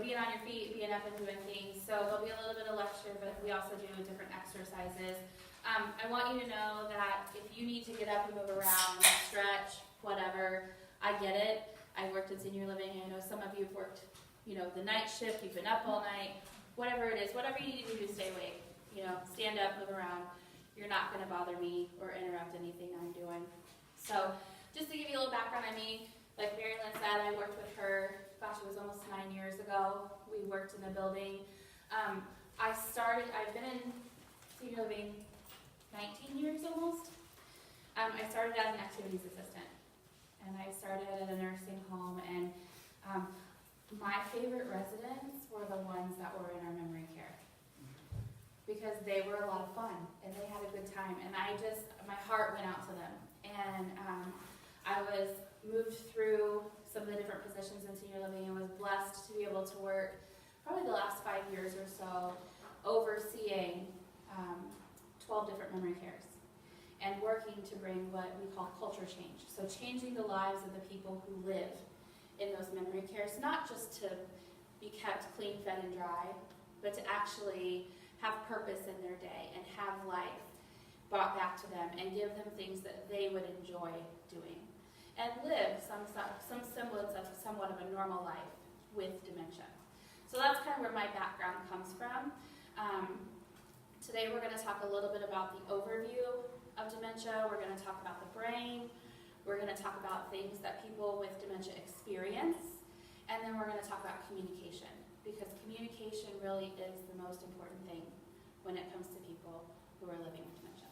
being on your feet, being up and doing things. So there'll be a little bit of lecture, but we also do different exercises. I want you to know that if you need to get up and move around, stretch, whatever, I get it. I worked in senior living. I know some of you have worked, the night shift. You've been up all night. Whatever it is, whatever you need to do to stay awake. Stand up, move around. You're not going to bother me or interrupt anything I'm doing. So just to give you a little background on me, like Mary Lynn said, I worked with her, gosh, it was almost 9 years ago. We worked in a building. I've been in senior living 19 years almost. I started as an activities assistant, and I started at a nursing home, and my favorite residents were the ones that were in our memory care, because they were a lot of fun, and they had a good time, and my heart went out to them, and I was moved through some of the different positions in senior living and was blessed to be able to work probably the last 5 years or so overseeing 12 different memory cares and working to bring what we call culture change. So changing the lives of the people who live in those memory cares, not just to be kept clean, fed, and dry, but to actually have purpose in their day and have life brought back to them and give them things that they would enjoy doing. And live some semblance of somewhat of a normal life with dementia. So that's kind of where my background comes from. Today we're going to talk a little bit about the overview of dementia. We're going to talk about the brain. We're going to talk about things that people with dementia experience. And then we're going to talk about communication, because communication really is the most important thing when it comes to people who are living with dementia.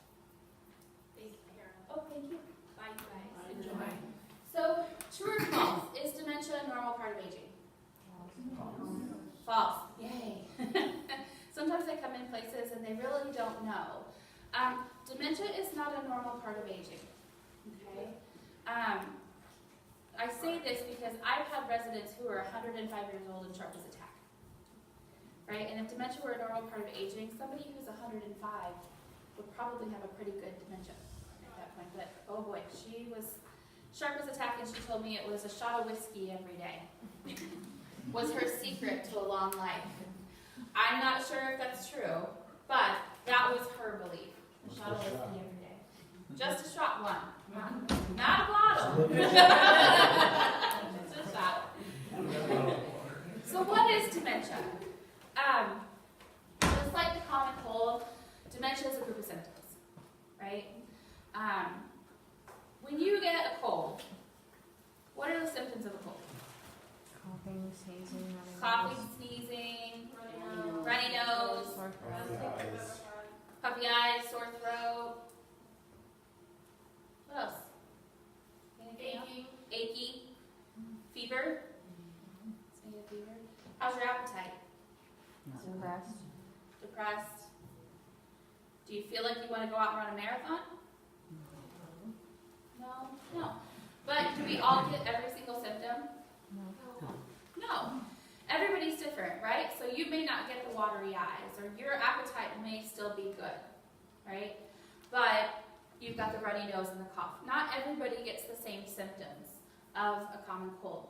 Thank you, Karen. Oh, thank you. Bye, guys. Enjoy. So, true or false? Is dementia a normal part of aging? False. Yay. Sometimes I come in places and they really don't know. Dementia is not a normal part of aging. Okay? I say this because I've had residents who are 105 years old and sharp as a tack. Right? And if dementia were a normal part of aging, somebody who's 105 would probably have a pretty good dementia at that point. But oh boy, she was sharp as a tack, and she told me it was a shot of whiskey every day was her secret to a long life. I'm not sure if that's true, but that was her belief. A shot of whiskey every day. Just a shot, one. Not a bottle. Just a shot. So what is dementia? Just like the common cold, dementia is a group of symptoms, right? When you get a cold, what are the symptoms of a cold? Coughing, sneezing, Coughing, sneezing, runny nose, puffy eyes, sore throat. What else? Anything else? Achy. Fever. Fever. How's your appetite? Depressed. Do you feel like you want to go out and run a marathon? No. But do we all get every single symptom? No. Everybody's different, right? So you may not get the watery eyes, or your appetite may still be good, right? But you've got the runny nose and the cough. Not everybody gets the same symptoms of a common cold.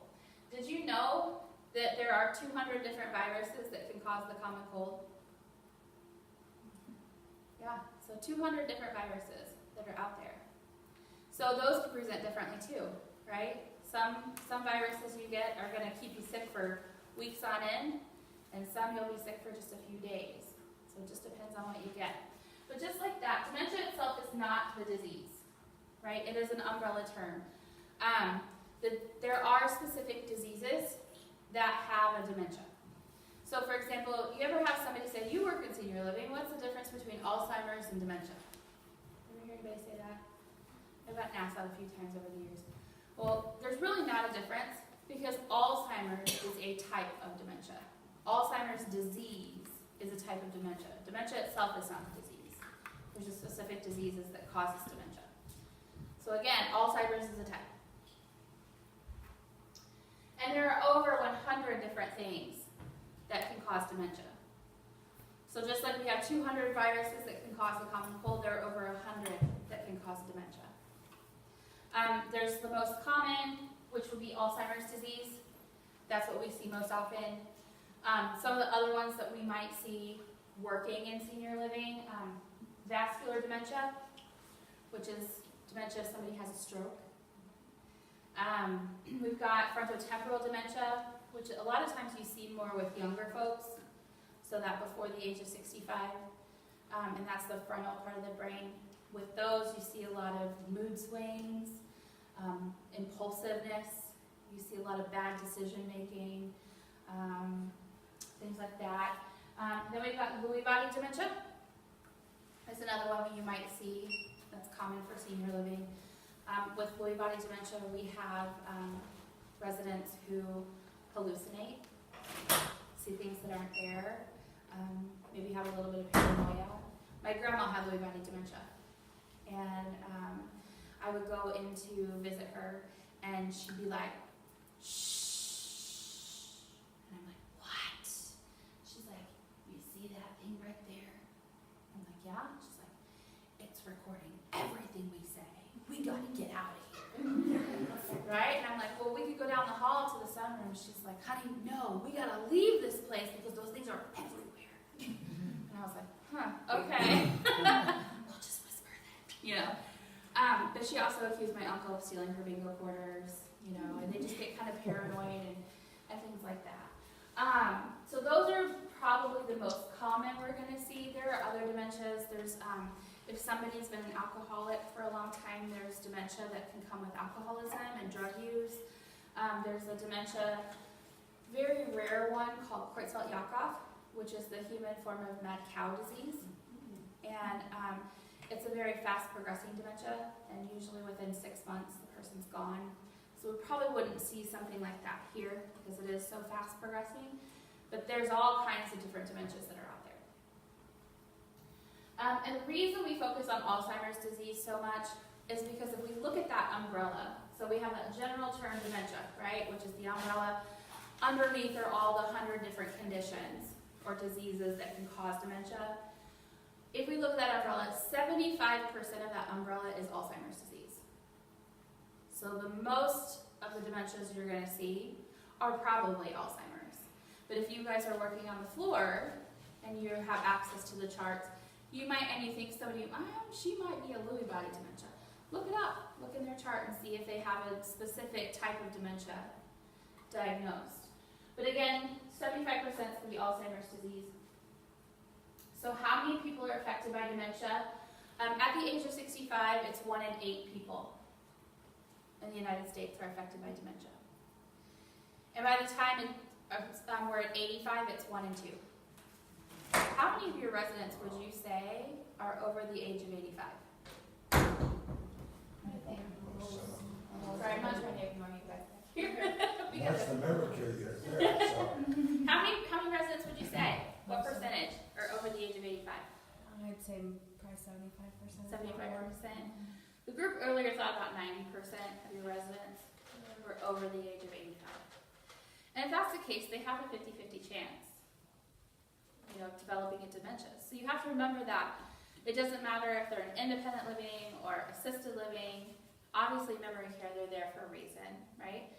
Did you know that there are 200 different viruses that can cause the common cold? Yeah, so 200 different viruses that are out there. So those can present differently too, right? Some viruses you get are going to keep you sick for weeks on end, and some you'll be sick for just a few days. So it just depends on what you get. But just like that, dementia itself is not the disease, right? It is an umbrella term. There are specific diseases that have a dementia. So for example, you ever have somebody say, you work in senior living, what's the difference between Alzheimer's and dementia? Ever hear anybody say that? I've gotten asked that a few times over the years. Well, there's really not a difference, because Alzheimer's is a type of dementia. Alzheimer's disease is a type of dementia. Dementia itself is not a disease. There's just specific diseases that causes dementia. So again, Alzheimer's is a type. And there are over 100 different things that can cause dementia. So just like we have 200 viruses that can cause the common cold, there are over 100 that can cause dementia. There's the most common, which would be Alzheimer's disease. That's what we see most often. Some of the other ones that we might see working in senior living, vascular dementia, which is dementia if somebody has a stroke. We've got frontotemporal dementia, which a lot of times you see more with younger folks, so that before the age of 65, and that's the frontal part of the brain. With those, you see a lot of mood swings, impulsiveness, you see a lot of bad decision making, things like that. Then we've got Lewy body dementia. That's another one you might see that's common for senior living. With Lewy body dementia, we have residents who hallucinate, see things that aren't there, maybe have a little bit of paranoia. My grandma had Lewy body dementia, and I would go in to visit her, and she'd be like, shh, and I'm like, what? She's like, you see that thing right there? I'm like, yeah. She's like, it's recording everything we say. We gotta get out of here. Right? And I'm like, well, we could go down the hall to the sunroom. She's like, honey, no, we gotta leave this place because those things are everywhere. And I was like, huh, okay. We'll just whisper that, you know. But she also accused my uncle of stealing her bingo quarters, you know, and they just get kind of paranoid and things like that. So those are probably the most common we're gonna see. There are other dementias. There's, if somebody's been an alcoholic for a long time, there's dementia that can come with alcoholism and drug use. There's a dementia, very rare one called Creutzfeldt-Jakob, which is the human form of mad cow disease. And it's a very fast progressing dementia, and usually within 6 months the person's gone. So we probably wouldn't see something like that here because it is so fast progressing. But there's all kinds of different dementias that are out there. And the reason we focus on Alzheimer's disease so much is because if we look at that umbrella, so we have that general term dementia, right, which is the umbrella. Underneath are all the 100 different conditions or diseases that can cause dementia. If we look at that umbrella, 75% of that umbrella is Alzheimer's disease. So the most of the dementias you're going to see are probably Alzheimer's. But if you guys are working on the floor and you have access to the charts, you might, and you think somebody, she might be a Lewy body dementia. Look it up. Look in their chart and see if they have a specific type of dementia diagnosed. But again, 75% is going to be Alzheimer's disease. So how many people are affected by dementia? At the age of 65, it's 1 in 8 people in the United States are affected by dementia. And by the time we're at 85, it's 1 in 2. How many of your residents would you say are over the age of 85? Sorry, I'm not trying to ignore you guys. That's the memory care you're there, so. How many residents would you say? What percentage are over the age of 85? I'd say probably 75%. 75%. The group earlier thought about 90% of your residents were over the age of 85. And if that's the case, they have a 50-50 chance, you know, of developing a dementia. So you have to remember that it doesn't matter if they're in independent living or assisted living. Obviously, memory care, they're there for a reason, right?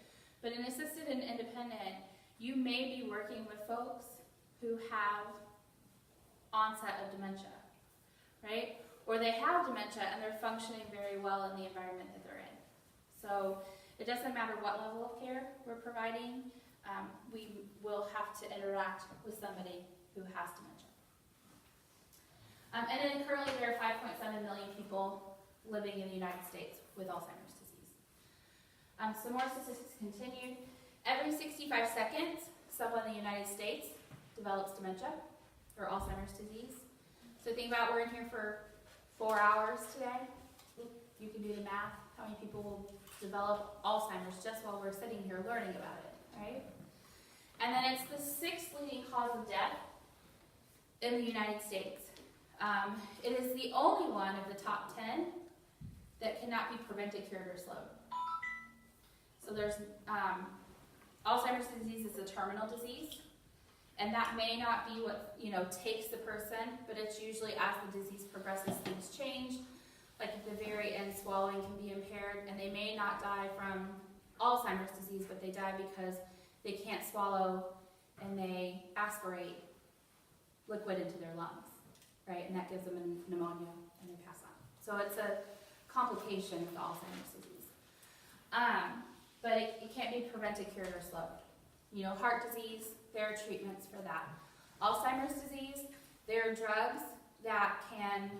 But in assisted and independent, you may be working with folks who have onset of dementia, right? Or they have dementia and they're functioning very well in the environment that they're in. So it doesn't matter what level of care we're providing, we will have to interact with somebody who has dementia. And then currently there are 5.7 million people living in the United States with Alzheimer's disease. Some more statistics continued. Every 65 seconds, someone in the United States develops dementia or Alzheimer's disease. So think about we're in here for 4 hours today. You can do the math, how many people will develop Alzheimer's just while we're sitting here learning about it, right? And then it's the 6th leading cause of death in the United States. It is the only one of the top 10 that cannot be prevented, cured, or slowed. So there's Alzheimer's disease is a terminal disease, and that may not be what takes the person, but it's usually as the disease progresses, things change. Like at the very end, swallowing can be impaired, and they may not die from Alzheimer's disease, but they die because they can't swallow and they aspirate liquid into their lungs, right? And that gives them a pneumonia and they pass on. So it's a complication of Alzheimer's disease. But it can't be prevented, cured, or slowed. You know, heart disease, there are treatments for that. Alzheimer's disease, there are drugs that can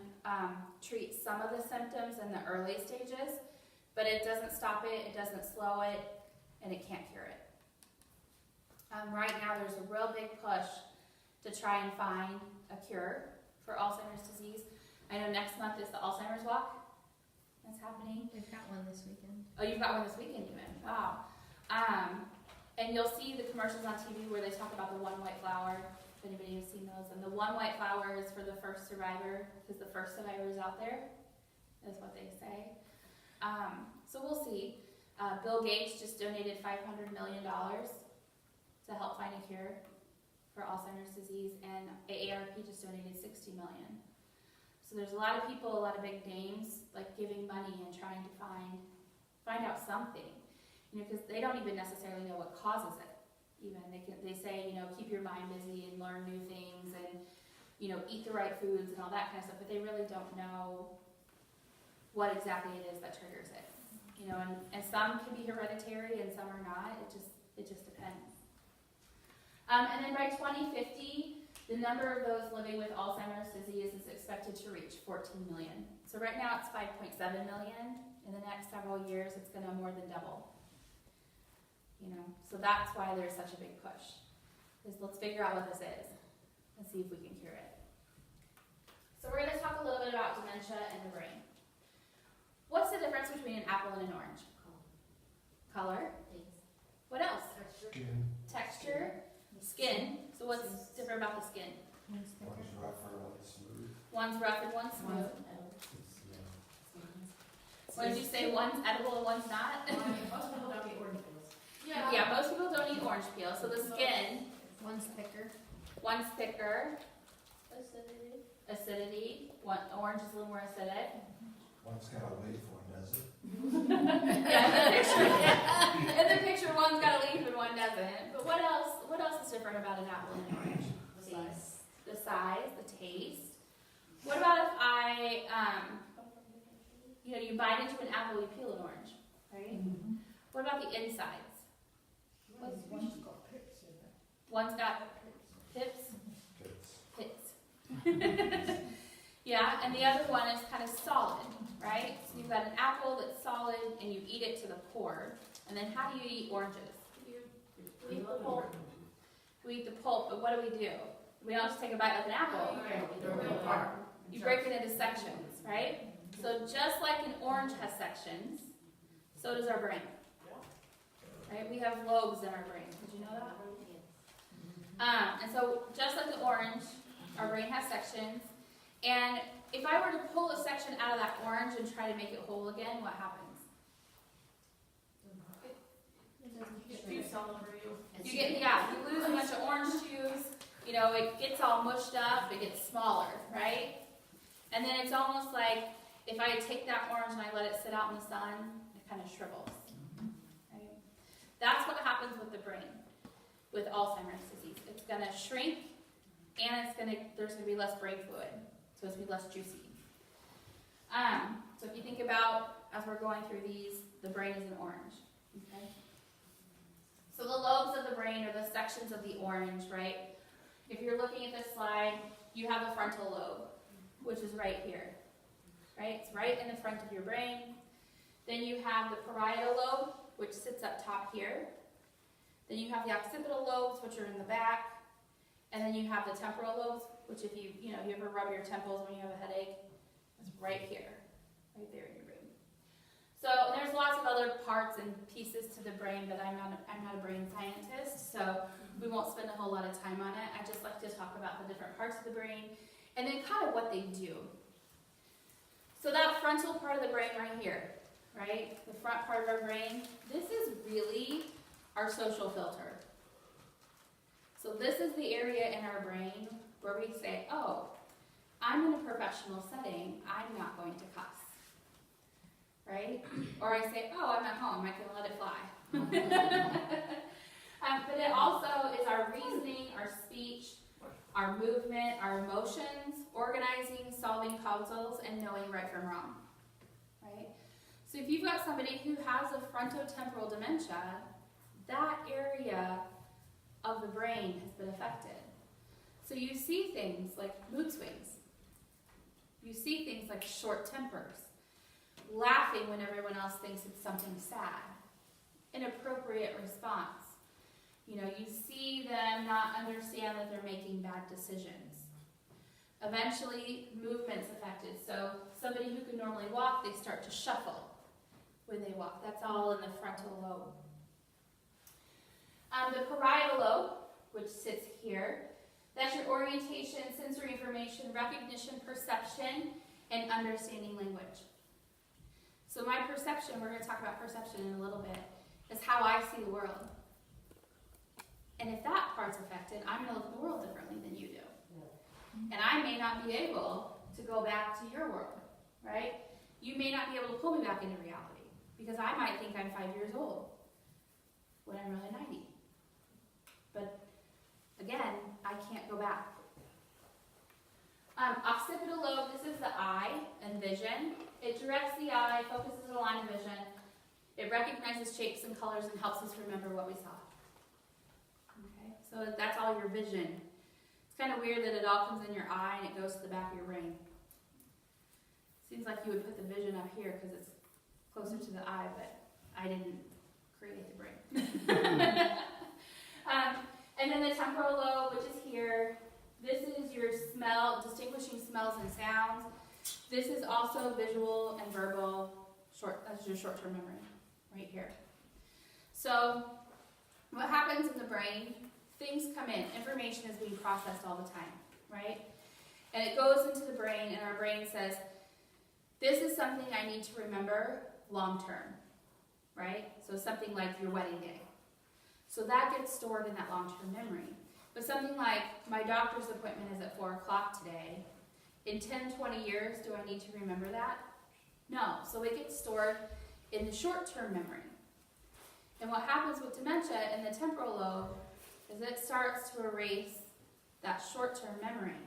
treat some of the symptoms in the early stages, but it doesn't stop it, it doesn't slow it, and it can't cure it. Right now there's a real big push to try and find a cure for Alzheimer's disease. I know next month is the Alzheimer's Walk that's happening. We've got one this weekend. Oh, you've got one this weekend even, wow. And you'll see the commercials on TV where they talk about the one white flower, if anybody has seen those. And the one white flower is for the first survivor, because the first survivor is out there, is what they say. So we'll see. Bill Gates just donated $500 million to help find a cure for Alzheimer's disease, and AARP just donated $60 million. So there's a lot of people, a lot of big names, like giving money and trying to find out something, you know, because they don't even necessarily know what causes it. Even they say, you know, keep your mind busy and learn new things, and you know, eat the right foods and all that kind of stuff, but they really don't know what exactly it is that triggers it. You know, and some can be hereditary and some are not. It just depends. And then by 2050, the number of those living with Alzheimer's disease is expected to reach 14 million. So right now it's 5.7 million. In the next several years, it's going to more than double. You know, so that's why there's such a big push. Is let's figure out what this is and see if we can cure it. So we're going to talk a little bit about dementia and the brain. What's the difference between an apple and an orange? Color. What else? Skin. Texture. Skin. So what's different about the skin? One's rougher, one's smooth. One's rough and one's smooth. Yeah. What did you say? One's edible and one's not? Most people don't eat orange peels. Yeah, most people don't eat orange peel. So the skin, One's thicker. one's thicker. Acidity. One orange is a little more acidic. One's got a leaf, one doesn't. Yeah, in the picture, one's got a leaf and one doesn't. But what else is different about an apple and an orange? The size, the taste. What about if you bite into an apple, you peel an orange, right? Mm-hmm. What about the insides? One's got pips in it. One's got pips. Kids. Pits. Yeah, and the other one is kind of solid, right? So you've got an apple that's solid and you eat it to the core. And then how do you eat oranges? We eat the pulp. We eat the pulp, but what do? We don't just take a bite like an apple. You break it into sections, right? So just like an orange has sections, so does our brain. Right? We have lobes in our brain. Did you know that? And so just like the orange, our brain has sections. And if I were to pull a section out of that orange and try to make it whole again, what happens? Juice all over you. You lose a bunch of orange juice, you know, it gets all mushed up, it gets smaller, right? And then it's almost like if I take that orange and I let it sit out in the sun, it kind of shrivels, right? That's what happens with the brain, with Alzheimer's disease. It's going to shrink, and there's going to be less brain fluid, so it's going to be less juicy. So if you think about, as we're going through these, the brain is an orange, okay? So the lobes of the brain are the sections of the orange, right? If you're looking at this slide, you have the frontal lobe, which is right here, right? It's right in the front of your brain. Then you have the parietal lobe, which sits up top here. Then you have the occipital lobes, which are in the back. And then you have the temporal lobes, which if you ever rub your temples when you have a headache, it's right here, right there in your brain. So there's lots of other parts and pieces to the brain, but I'm not a brain scientist, so we won't spend a whole lot of time on it. I just like to talk about the different parts of the brain and then kind of what they do. So that frontal part of the brain right here, right? The front part of our brain, this is really our social filter. So this is the area in our brain where we say, oh, I'm in a professional setting, I'm not going to cuss. Right? Or I say, oh, I'm at home, I can let it fly. But it also is our reasoning our movement, our emotions, organizing, solving puzzles, and knowing right from wrong, right? So if you've got somebody who has a frontotemporal dementia, that area of the brain has been affected. So you see things like mood swings. You see things like short tempers, laughing when everyone else thinks it's something sad, inappropriate response. You know, you see them not understand that they're making bad decisions. Eventually, movement's affected. So somebody who can normally walk, they start to shuffle when they walk. That's all in the frontal lobe. The parietal lobe, which sits here, that's your orientation, sensory information, recognition, perception, and understanding language. So my perception, we're going to talk about perception in a little bit, is how I see the world. And if that part's affected, I'm going to look at the world differently than you do. And I may not be able to go back to your world, right? You may not be able to pull me back into reality, because I might think I'm 5 years old when I'm really 90. But again, I can't go back. Occipital lobe, this is the eye and vision. It directs the eye, focuses the line of vision. It recognizes shapes and colors and helps us remember what we saw. Okay, so that's all your vision. It's kind of weird that it all comes in your eye and it goes to the back of your brain. Seems like you would put the vision up here because it's closer to the eye, but I didn't create the brain. And then the temporal lobe, which is here. This is your smell, distinguishing smells and sounds. This is also visual and verbal. That's your short-term memory, right here. So what happens in the brain? Things come in. Information is being processed all the time, right? And it goes into the brain, and our brain says, this is something I need to remember long-term, right? So something like your wedding day. So that gets stored in that long-term memory. But something like, my doctor's appointment is at 4 o'clock today. In 10, 20 years, do I need to remember that? No. So it gets stored in the short-term memory. And what happens with dementia in the temporal lobe is it starts to erase that short-term memory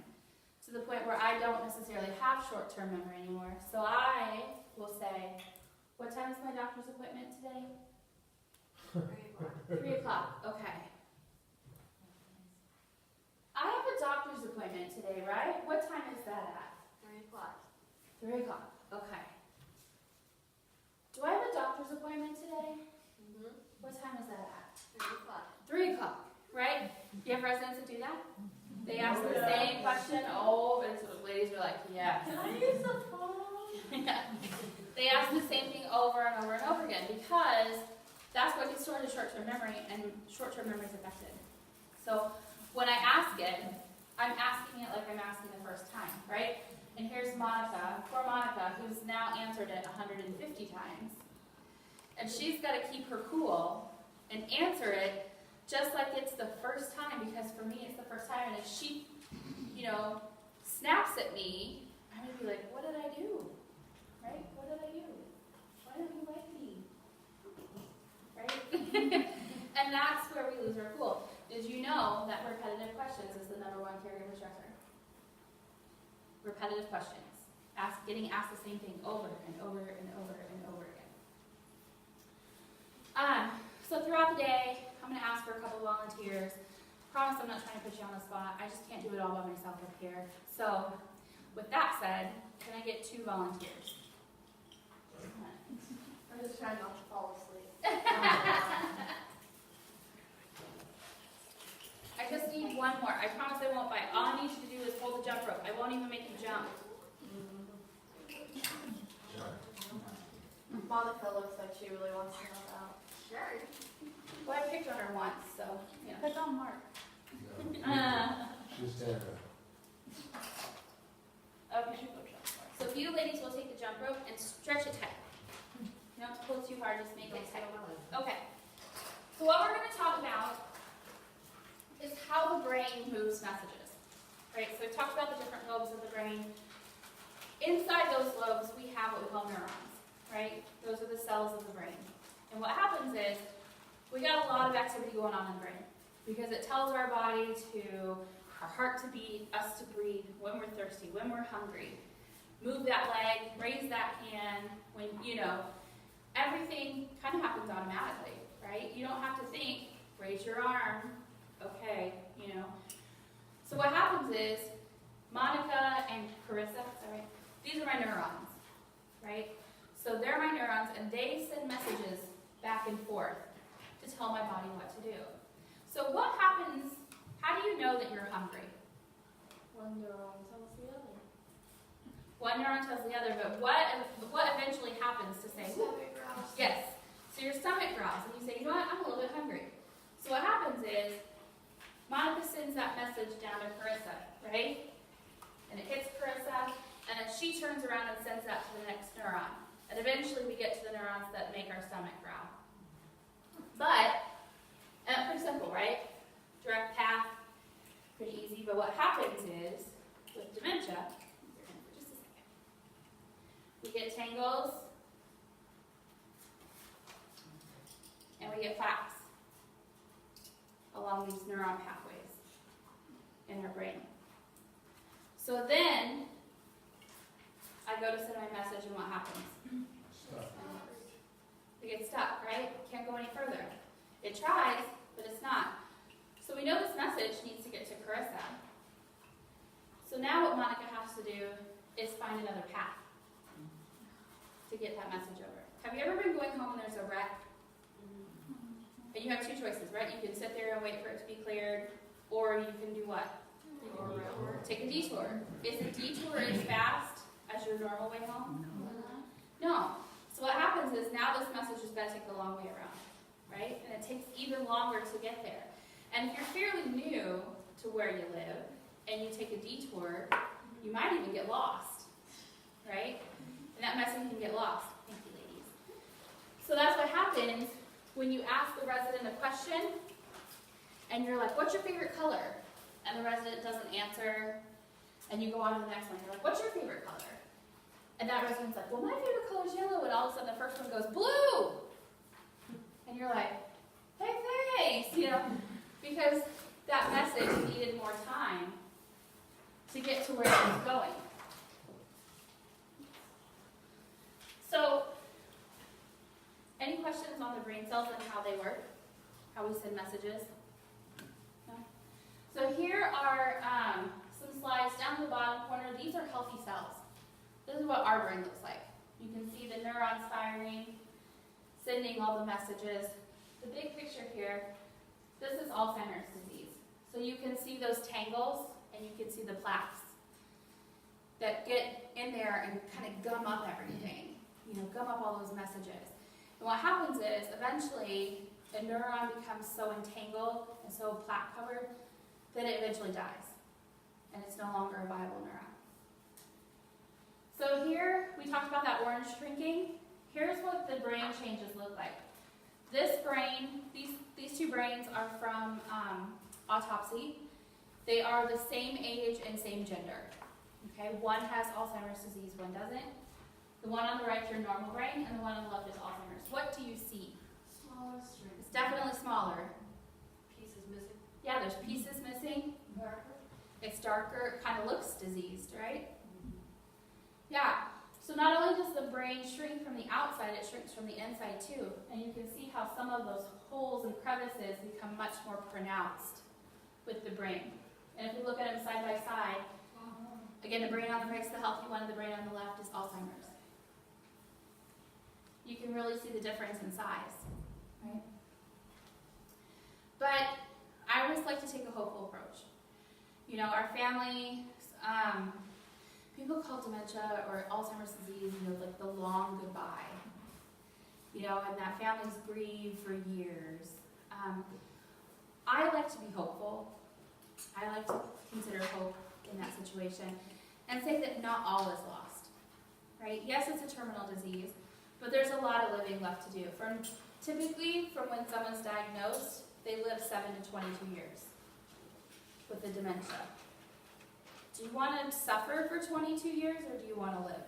to the point where I don't necessarily have short-term memory anymore. So I will say, what time is my doctor's appointment today? 3 o'clock, okay. I have a doctor's appointment today, right? What time is that at? 3 o'clock. 3 o'clock, okay. Do I have a doctor's appointment today? Mm-hmm. What time is that at? 3 o'clock. 3 o'clock, right? Do you have residents that do that? They ask the same question over, and so the ladies are like, yeah. Can I use the phone? Yeah. They ask the same thing over and over and over again because that's what gets stored in short-term memory, and short-term memory is affected. So when I ask it, I'm asking it like I'm asking the first time, right? And here's Monica, poor Monica, who's now answered it 150 times. And she's got to keep her cool and answer it just like it's the first time, because for me it's the first time. And if she, snaps at me, I'm going to be like, what did I do? Right? What did I do? Why don't you like me? Right? And that's where we lose our cool. Did you know that repetitive questions is the #1 caregiver stressor? Repetitive questions. Getting asked the same thing over and over and over and over again. So throughout the day, I'm going to ask for a couple volunteers. Promise I'm not trying to put you on the spot. I just can't do it all by myself up here. So with that said, can I get 2 volunteers? I'm just trying not to fall asleep. I just need 1 more. I promise I won't bite. All I need you to do is hold the jump rope. I won't even make you jump. Monica looks like she really wants to help out. Sure. Well, I picked on her once, so, Pick on Mark. She's standing there. Okay. So if you ladies will take the jump rope and stretch it tight. You don't have to pull too hard, just make it tight. Okay. So what we're going to talk about is how the brain moves messages. Right? So we've talked about the different lobes of the brain. Inside those lobes, we have what we call neurons. Right? Those are the cells of the brain. And what happens is, we got a lot of activity going on in the brain because it tells our body to our heart to beat, us to breathe, when we're thirsty, when we're hungry. Move that leg, raise that hand, when, everything kind of happens automatically, right? You don't have to think, raise your arm, okay, So what happens is, Monica and Carissa, sorry, these are my neurons, right? So they're my neurons, and they send messages back and forth to tell my body what to do. So what happens, how do you know that you're hungry? One neuron tells the other. One neuron tells the other, but what eventually happens to say, Stomach growls. yes, so your stomach growls, and you say, you know what, I'm a little bit hungry. So what happens is, Monica sends that message down to Carissa, right? And it hits Carissa, and then she turns around and sends that to the next neuron. And eventually we get to the neurons that make our stomach growl. But, pretty simple, right? Direct path, pretty easy. But what happens is, with dementia, for just a second, we get tangles, and we get plaques along these neuron pathways in our brain. So then, I go to send my message, and what happens? Stuff. We get stuck, right? Can't go any further. It tries, but it's not. So we know this message needs to get to Carissa. So now what Monica has to do is find another path to get that message over. Have you ever been going home and there's a wreck? And you have two choices, right? You can sit there and wait for it to be cleared, or you can do what? Take a detour. Is the detour as fast as your normal way home? No. So what happens is now this message is going to take the long way around, right? And it takes even longer to get there. And if you're fairly new to where you live and you take a detour, you might even get lost, right? And that message can get lost. Thank you, ladies. So that's what happens when you ask the resident a question and you're like, what's your favorite color? And the resident doesn't answer, and you go on to the next one. You're like, what's your favorite color? And that resident's like, well, my favorite color is yellow, and all of a sudden the first one goes, blue! And you're like, hey, thanks, because that message needed more time to get to where it was going. So, any questions on the brain cells and how they work? How we send messages? No? So here are some slides down in the bottom corner. These are healthy cells. This is what our brain looks like. You can see the neurons firing, sending all the messages. The big picture here, this is Alzheimer's disease. So you can see those tangles, and you can see the plaques that get in there and kind of gum up everything, gum up all those messages. And what happens is, eventually, a neuron becomes so entangled and so plaque covered that it eventually dies. And it's no longer a viable neuron. So here, we talked about that orange shrinking. Here's what the brain changes look like. This brain, these two brains are from autopsy. They are the same age and same gender. Okay, one has Alzheimer's disease, one doesn't. The one on the right is your normal brain, and the one on the left is Alzheimer's. What do you see? Smaller string. It's definitely smaller. Pieces missing. Yeah, there's pieces missing. Darker. It's darker, it kind of looks diseased, right? Yeah, so not only does the brain shrink from the outside, it shrinks from the inside too. And you can see how some of those holes and crevices become much more pronounced with the brain. And if we look at them side by side, again, the brain on the right is the healthy one, and the brain on the left is Alzheimer's. You can really see the difference in size, right? But I always like to take a hopeful approach. Our family, people call dementia or Alzheimer's disease, like the long goodbye. And that families grieve for years. I like to be hopeful. I like to consider hope in that situation and say that not all is lost, right? Yes, it's a terminal disease, but there's a lot of living left to do. Typically, from when someone's diagnosed, they live 7 to 22 years with the dementia. Do you want to suffer for 22 years, or do you want to live?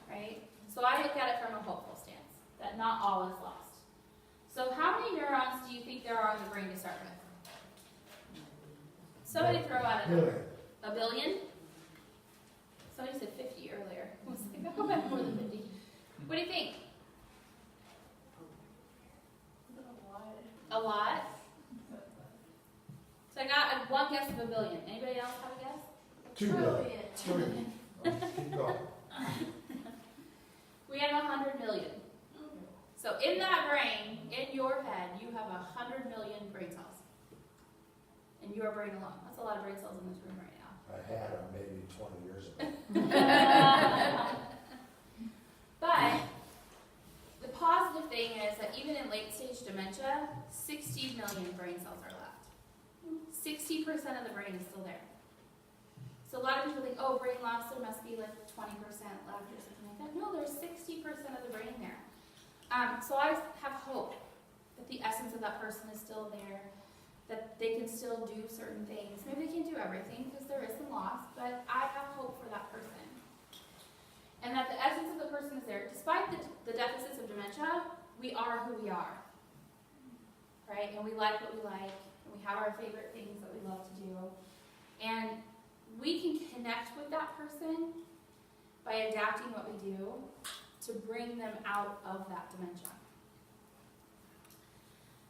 Right? So I look at it from a hopeful stance, that not all is lost. So how many neurons do you think there are in the brain to start with? Somebody throw out a number. Billion. A billion? Somebody said 50 earlier. I was like, I hope I have more than 50. What do you think? A lot? So I got one guess of a billion. Anybody else have a guess? 2 billion. Trillion. Keep going. We have 100 million. So in that brain, in your head, you have 100 million brain cells. In your brain alone. That's a lot of brain cells in this room right now. I had them maybe 20 years ago. But the positive thing is that even in late stage dementia, 60 million brain cells are left. 60% of the brain is still there. So a lot of people think, oh, brain loss, there must be like 20% left or something like that. No, there's 60% of the brain there. So I have hope that the essence of that person is still there, that they can still do certain things. Maybe they can't do everything because there is some loss, but I have hope for that person. And that the essence of the person is there. Despite the deficits of dementia, we are who we are. Right? And we like what we like. And we have our favorite things that we love to do. And we can connect with that person by adapting what we do to bring them out of that dementia.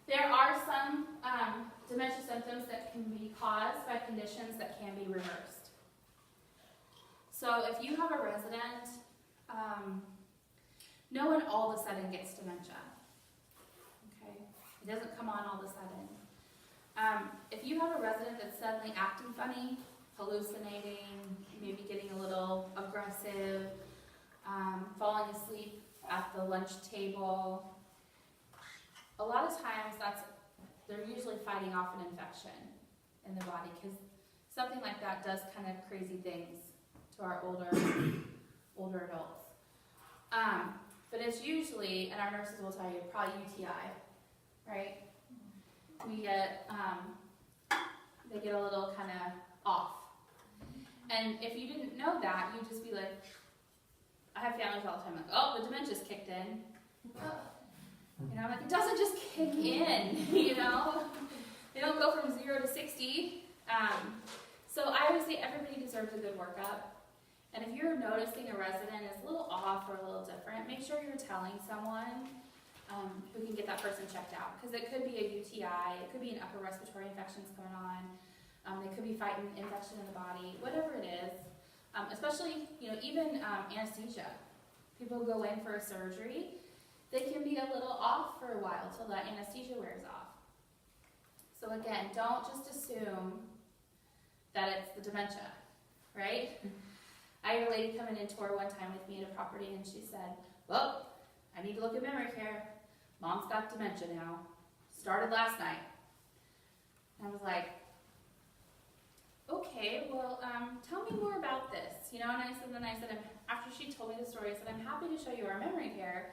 There are some dementia symptoms that can be caused by conditions that can be reversed. So if you have a resident, no one all of a sudden gets dementia. Okay? It doesn't come on all of a sudden. If you have a resident that's suddenly acting funny, hallucinating, maybe getting a little aggressive, falling asleep at the lunch table, a lot of times they're usually fighting off an infection in the body because something like that does kind of crazy things to our older adults. But it's usually, and our nurses will tell you, probably UTI, right? We get, they get a little kind of off. And if you didn't know that, you'd just be like, I have families all the time like, oh, the dementia's kicked in. You know, I'm like, it doesn't just kick in, you know? They don't go from 0 to 60. So I always say everybody deserves a good workup. And if you're noticing a resident is a little off or a little different, make sure you're telling someone who can get that person checked out. Because it could be a UTI, it could be an upper respiratory infections going on. They could be fighting infection in the body, whatever it is. Especially, you know, even anesthesia. People who go in for a surgery, they can be a little off for a while till that anesthesia wears off. So again, don't just assume that it's the dementia, right? I had a lady come in and tour one time with me at a property and she said, well, I need to look at memory care. Mom's got dementia now. Started last night. And I was like, okay, well, tell me more about this. You know, and then I said, after she told me the story, I said, I'm happy to show you our memory care,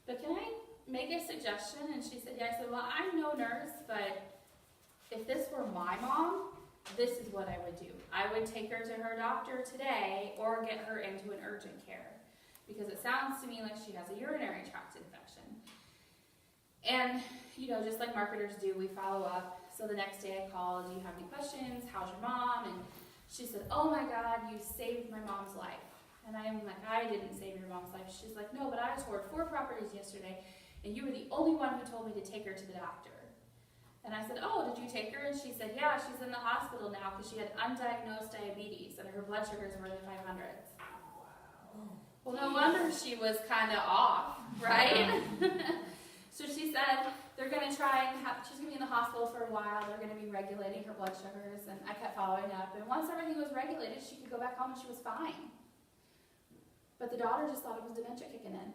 but can I make a suggestion? And she said, yeah. I said, well, I'm no nurse, but if this were my mom, this is what I would do. I would take her to her doctor today or get her into an urgent care because it sounds to me like she has a urinary tract infection. And, you know, just like marketers do, we follow up. So the next day I called, do you have any questions? How's your mom? And she said, oh my God, you saved my mom's life. And I'm like, I didn't save your mom's life. She's like, no, but I toured 4 properties yesterday and you were the only one who told me to take her to the doctor. And I said, oh, did you take her? And she said, yeah, she's in the hospital now because she had undiagnosed diabetes and her blood sugars were in the 500s. Well, no wonder she was kind of off, right? So she said, they're going to try and she's going to be in the hospital for a while. They're going to be regulating her blood sugars. And I kept following up. And once everything was regulated, she could go back home and she was fine. But the daughter just thought it was dementia kicking in.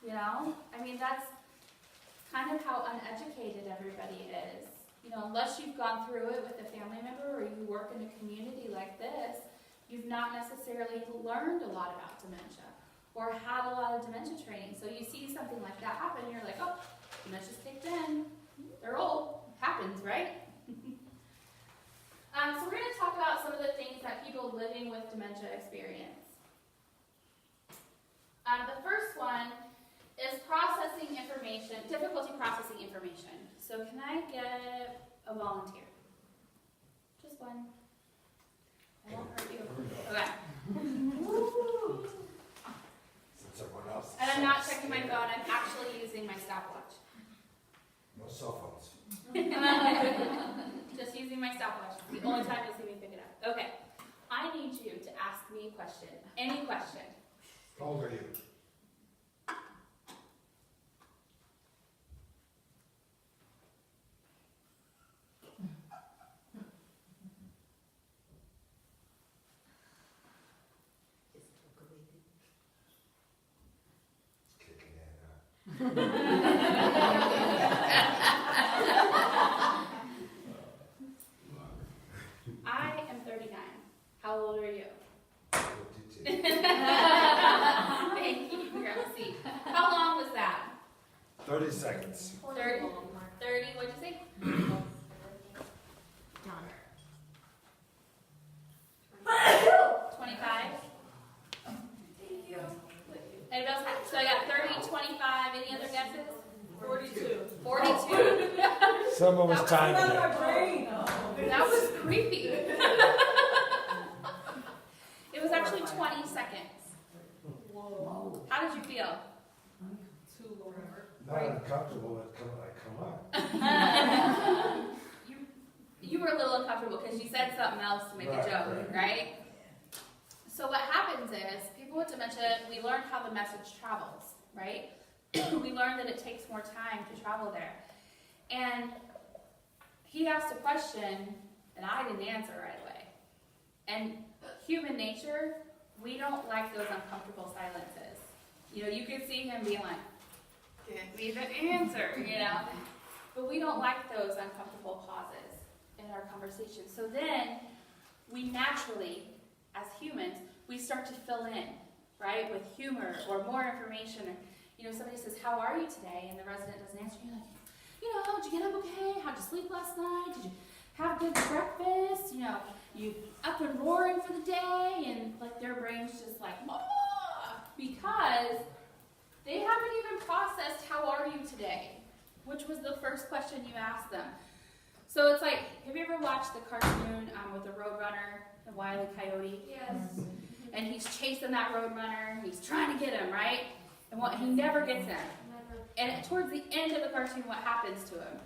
You know? I mean, that's kind of how uneducated everybody is. You know, unless you've gone through it with a family member or you work in a community like this, you've not necessarily learned a lot about dementia or had a lot of dementia training. So you see something like that happen, you're like, oh, dementia's kicked in. They're old. Happens, right? So we're going to talk about some of the things that people living with dementia experience. The first one is processing information, difficulty processing information. So can I get a volunteer. Just one. I won't hurt you. Okay. Since everyone else. And I'm not checking my phone, I'm actually using my stopwatch. No cell phones. Just using my stopwatch. It's the only time you'll see me pick it up. Okay. I need you to ask me a question. Any question. How old are you? Kicking in, I am 39. How old are you? 52. Thank you. Grab a seat. How long was that? 30 seconds. 30? 30, what'd you say? John. 25? Anybody else have? So I got 30, 25. Any other guesses? 42. 42. Someone was That was timing it. That was creepy. It was actually 20 seconds. Whoa. How did you feel? Too long. Not uncomfortable, but come on. You were a little uncomfortable because you said something else to make a joke, right? So what happens is, people with dementia, we learn how the message travels, right? We learn that it takes more time to travel there. And he asked a question, and I didn't answer right away. And human nature, we don't like those uncomfortable silences. You know, you could see him being like, give me the answer, you know? But we don't like those uncomfortable pauses in our conversation. So then, we naturally, as humans, we start to fill in, right? With humor or more information. Or, you know, somebody says, how are you today? And the resident doesn't answer. You're like, you know, did you get up okay? How'd you sleep last night? Did you have good breakfast? You know, you up and roaring for the day? And like their brain's just like, because they haven't even processed how are you today, which was the first question you asked them. So it's like, have you ever watched the cartoon with the Roadrunner, the Wile E. Coyote? Yes. And he's chasing that Roadrunner, he's trying to get him, right? And what he never gets him. And towards the end of the cartoon, what happens to him?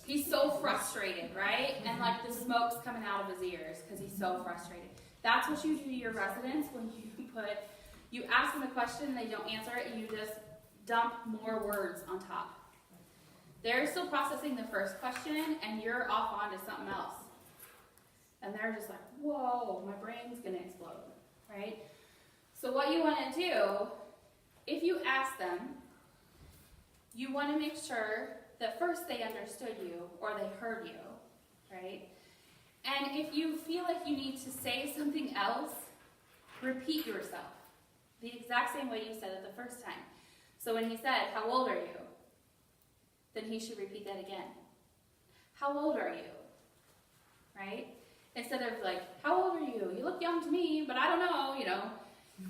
He's so frustrated, right? And like the smoke's coming out of his ears because he's so frustrated. That's what you do to your residents when you ask them a question and they don't answer it, and you just dump more words on top. They're still processing the first question, and you're off onto something else. And they're just like, whoa, my brain's gonna explode, right? So what you wanna do, if you ask them, you wanna make sure that first they understood you or they heard you, right? And if you feel like you need to say something else, repeat yourself the exact same way you said it the first time. So when he said, how old are you? Then he should repeat that again. How old are you? Right? Instead of like, how old are you? You look young to me, but I don't know, you know.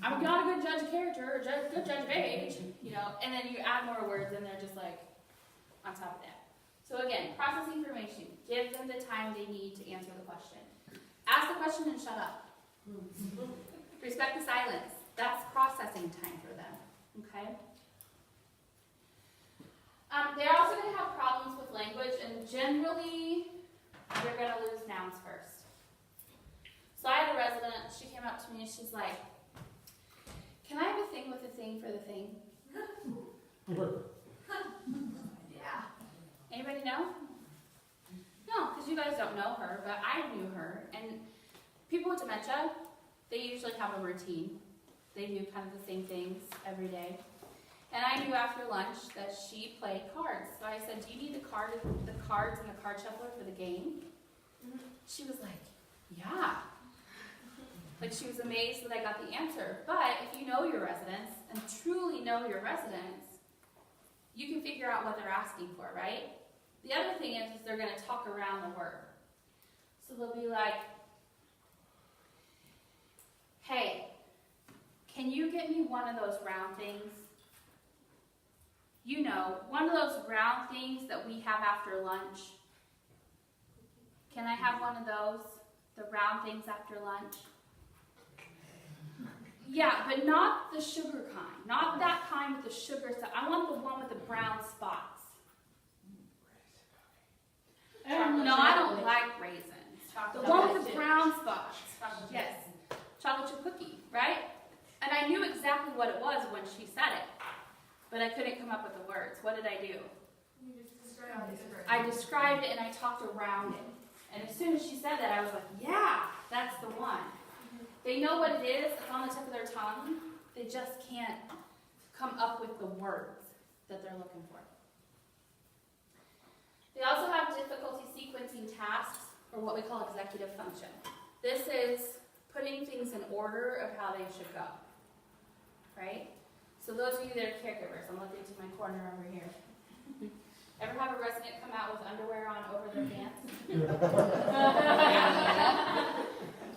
I'm not a good judge of character or good judge of age, you know. And then you add more words and they're just like on top of that. So again, process information. Give them the time they need to answer the question. Ask the question and shut up. Respect the silence. That's processing time for them. Okay? They're also going to have problems with language, and generally, you're going to lose nouns first. So I had a resident, she came up to me and she's like, can I have a thing with a thing for the thing? Yeah. Anybody know? No, because you guys don't know her, but I knew her. And people with dementia, they usually have a routine. They do kind of the same things every day. And I knew after lunch that she played cards. So I said, do you need the cards and the card shuffler for the game? She was like, yeah. Like she was amazed that I got the answer. But if you know your residents and truly know your residents, you can figure out what they're asking for, right? The other thing is they're going to talk around the word. So they'll be like, hey, can you get me one of those round things? You know, one of those round things that we have after lunch Can I have one of those? The round things after lunch? Yeah, but not the sugar kind. Not that kind with the sugar stuff. I want the one with the brown spots. No, I don't like raisins. The one with the brown spots. Yes. Chocolate chip cookie, right? And I knew exactly what it was when she said it. But I couldn't come up with the words. What did I do? I described it and I talked around it. And as soon as she said that, I was like, yeah, that's the one. They know what it is. It's on the tip of their tongue. They just can't come up with the words that they're looking for. They also have difficulty sequencing tasks, or what we call executive function. This is putting things in order of how they should go, right? So those of you that are caregivers, I'm looking to my corner over here. Ever have a resident come out with underwear on over their pants?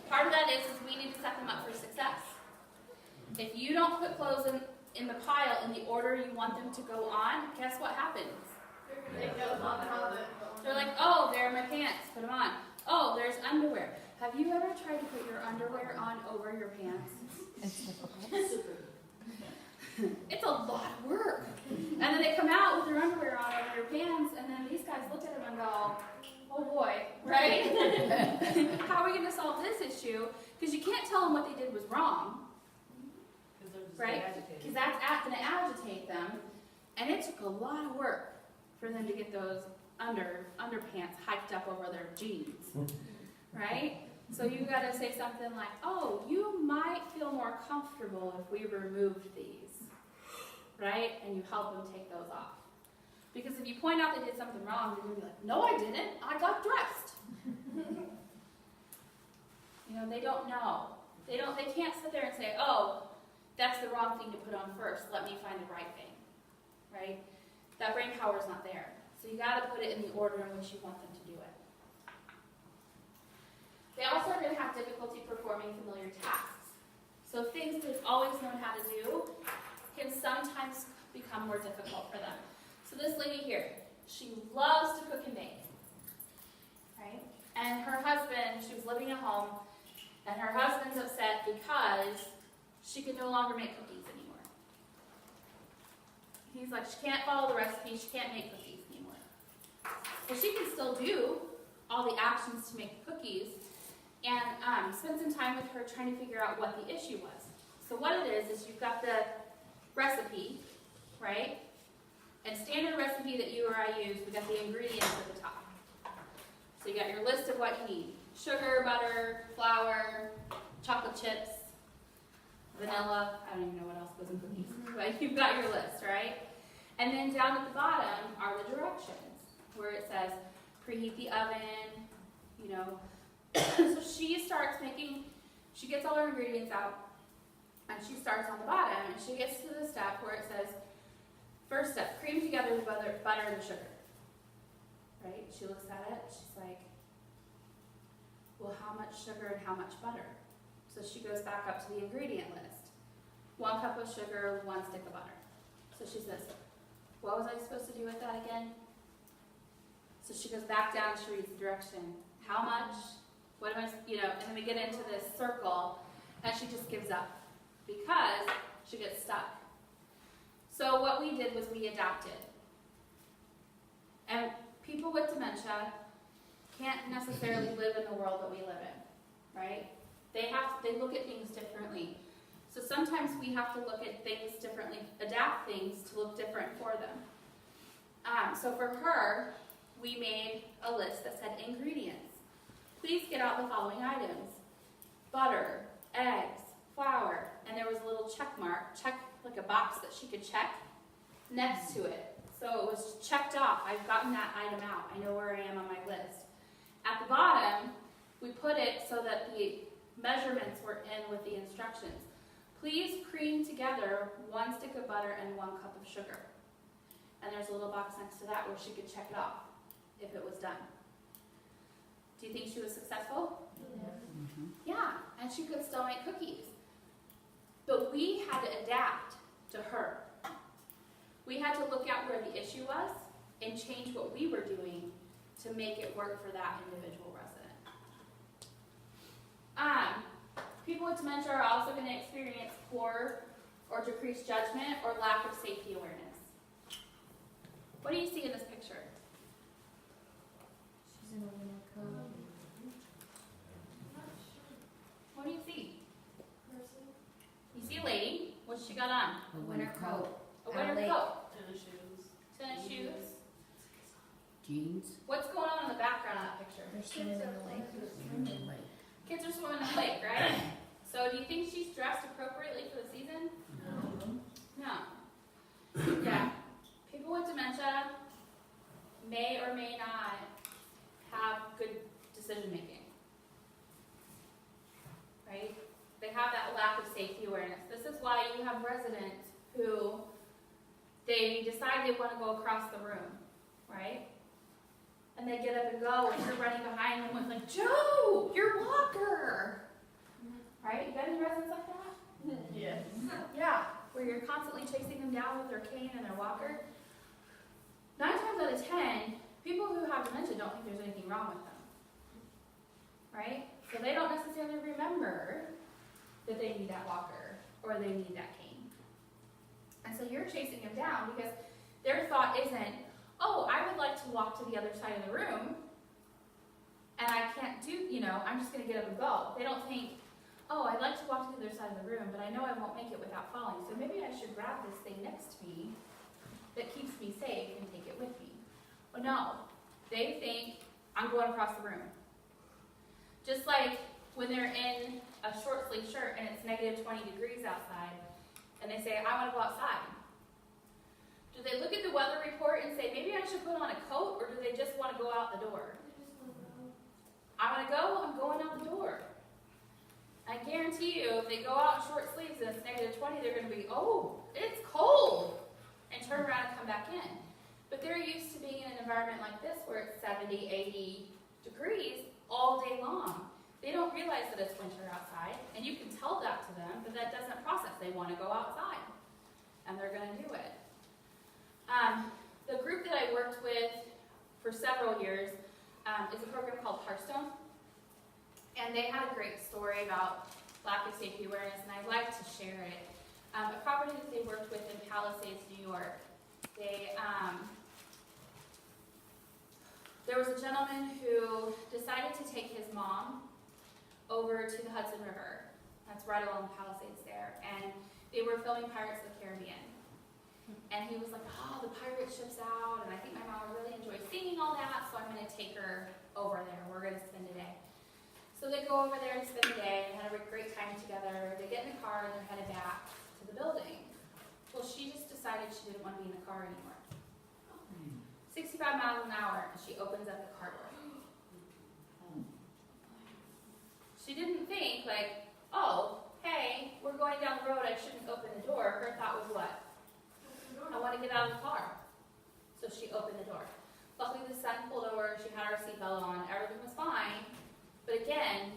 Part of that is we need to set them up for success. If you don't put clothes in the pile in the order you want them to go on, guess what happens? They're like, oh, there are my pants, put them on. Oh, there's underwear. Have you ever tried to put your underwear on over your pants? It's a lot of work. And then they come out with their underwear on over their pants, and then these guys look at them and go, oh boy, right? How are we going to solve this issue? Because you can't tell them what they did was wrong, right? Because that's going to agitate them. And it took a lot of work for them to get those underpants hiked up over their jeans, right? So you got to say something like, oh, you might feel more comfortable if we removed these, right? And you help them take those off. Because if you point out they did something wrong, they're going to be like, no, I didn't. I got dressed. You know, they don't know. They can't sit there and say, oh, that's the wrong thing to put on first. Let me find the right thing, right? That brain power is not there. So you got to put it in the order in which you want them to do it. They also are going to have difficulty performing familiar tasks. So things they've always known how to do can sometimes become more difficult for them. So this lady here, she loves to cook and bake, right? And her husband, she was living at home, and her husband's upset because she can no longer make cookies anymore. He's like, she can't follow the recipe, she can't make cookies anymore. Well, she can still do all the actions to make the cookies, and spend some time with her trying to figure out what the issue was. So what it is you've got the recipe, right? And standard recipe that you or I use, we got the ingredients at the top. So you got your list of what you need. Sugar, butter, flour, chocolate chips, vanilla. I don't even know what else goes in cookies. But you've got your list, right? And then down at the bottom are the directions, where it says preheat the oven, you know. So she starts making, she gets all her ingredients out, and she starts on the bottom, and she gets to the step where it says, first step, cream together the butter and the sugar. Right? She looks at it, she's like, well, how much sugar and how much butter? So she goes back up to the ingredient list. 1 cup of sugar, 1 stick of butter. So she says, what was I supposed to do with that again? So she goes back down, she reads the direction. How much? What am I, and then we get into this circle, and she just gives up because she gets stuck. So what we did was we adapted. And people with dementia can't necessarily live in the world that we live in, right? They look at things differently. So sometimes we have to look at things differently, adapt things to look different for them. So for her, we made a list that said ingredients. Please get out the following items: butter, eggs, flour, and there was a little check mark, like a box that she could check next to it. So it was checked off. I've gotten that item out. I know where I am on my list. At the bottom, we put it so that the measurements were in with the instructions. Please cream together 1 stick of butter and 1 cup of sugar. And there's a little box next to that where she could check it off if it was done. Do you think she was successful? Yeah, and she could still make cookies. But we had to adapt to her. We had to look at where the issue was and change what we were doing to make it work for that individual resident. People with dementia are also going to experience poor or decreased judgment or lack of safety awareness. What do you see in this picture? She's in a winter coat. What do you see? You see a lady. What's she got on? A winter coat. A winter Lake. coat. Tennis shoes. Tennis shoes. Jeans. What's going on in the background of that picture? They're swimming in the lake. In the lake. Kids are swimming in the lake, right? So do you think she's dressed appropriately for the season? No. Yeah. People with dementia may or may not have good decision making. Right? They have that lack of safety awareness. This is why you have residents who they decide they want to go across the room, right? And they get up and go, and you're running behind them with like, Joe, your walker! Right? You got any residents like that? Yes. Yeah, where you're constantly chasing them down with their cane and their walker. 9 times out of 10, people who have dementia don't think there's anything wrong with them. Right? So they don't necessarily remember that they need that walker or they need that cane. And so you're chasing them down because their thought isn't, oh, I would like to walk to the other side of the room and I can't do, I'm just going to get up and go. They don't think, oh, I'd like to walk to the other side of the room, but I know I won't make it without falling, so maybe I should grab this thing next to me that keeps me safe and take it with me. Well, no. They think, I'm going across the room. Just like when they're in a short sleeve shirt and it's negative 20 degrees outside, and they say, I want to go outside. Do they look at the weather report and say, maybe I should put on a coat, or do they just want to go out the door? I want to go, I'm going out the door. I guarantee you, if they go out in short sleeves and it's negative 20, they're going to be, oh, it's cold, and turn around and come back in. But they're used to being in an environment like this where it's 70, 80 degrees all day long. They don't realize that it's winter outside, and you can tell that to them, but that doesn't process. They want to go outside, and they're going to do it. The group that I worked with for several years is a program called Hearthstone. And they had a great story about lack of safety awareness, and I'd like to share it. A property that they worked with in Palisades, New York, there was a gentleman who decided to take his mom over to the Hudson River. That's right along Palisades there. And they were filming Pirates of the Caribbean. And he was like, oh, the pirate ship's out, and I think my mom would really enjoy seeing all that, so I'm going to take her over there. We're going to spend a day. So they go over there and spend the day and had a great time together. They get in the car and they're headed back to the building. Well, she just decided she didn't want to be in the car anymore. 65 miles an hour, and she opens up the car door. She didn't think like, oh, hey, we're going down the road, I shouldn't open the door. Her thought was what? I want to get out of the car. So she opened the door. Luckily the son pulled over, she had her seatbelt on, everything was fine. But again,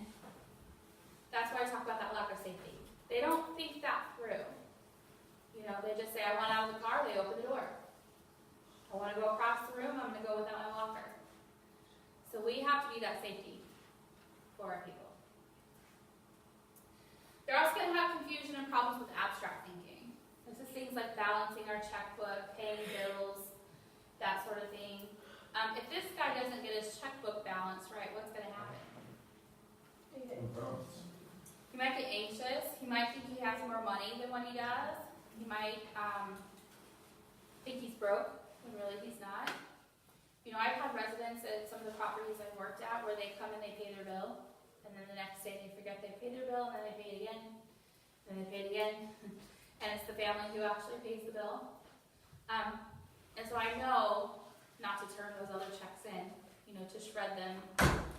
that's why I talk about that lack of safety. They don't think that through. They just say, I want out of the car, they open the door. I want to go across the room, I'm going to go without my walker. So we have to be that safety for our people. They're also going to have confusion and problems with abstract thinking. This is things like balancing our checkbook, paying bills, that sort of thing. If this guy doesn't get his checkbook balanced right, what's going to happen? He might get anxious. He might think he has more money than what he does. He might think he's broke when really he's not. I've had residents at some of the properties I've worked at where they come and they pay their bill, and then the next day they forget they paid their bill, and then they pay it again, and they pay it again, and it's the family who actually pays the bill. And so I know not to turn those other checks in, to shred them,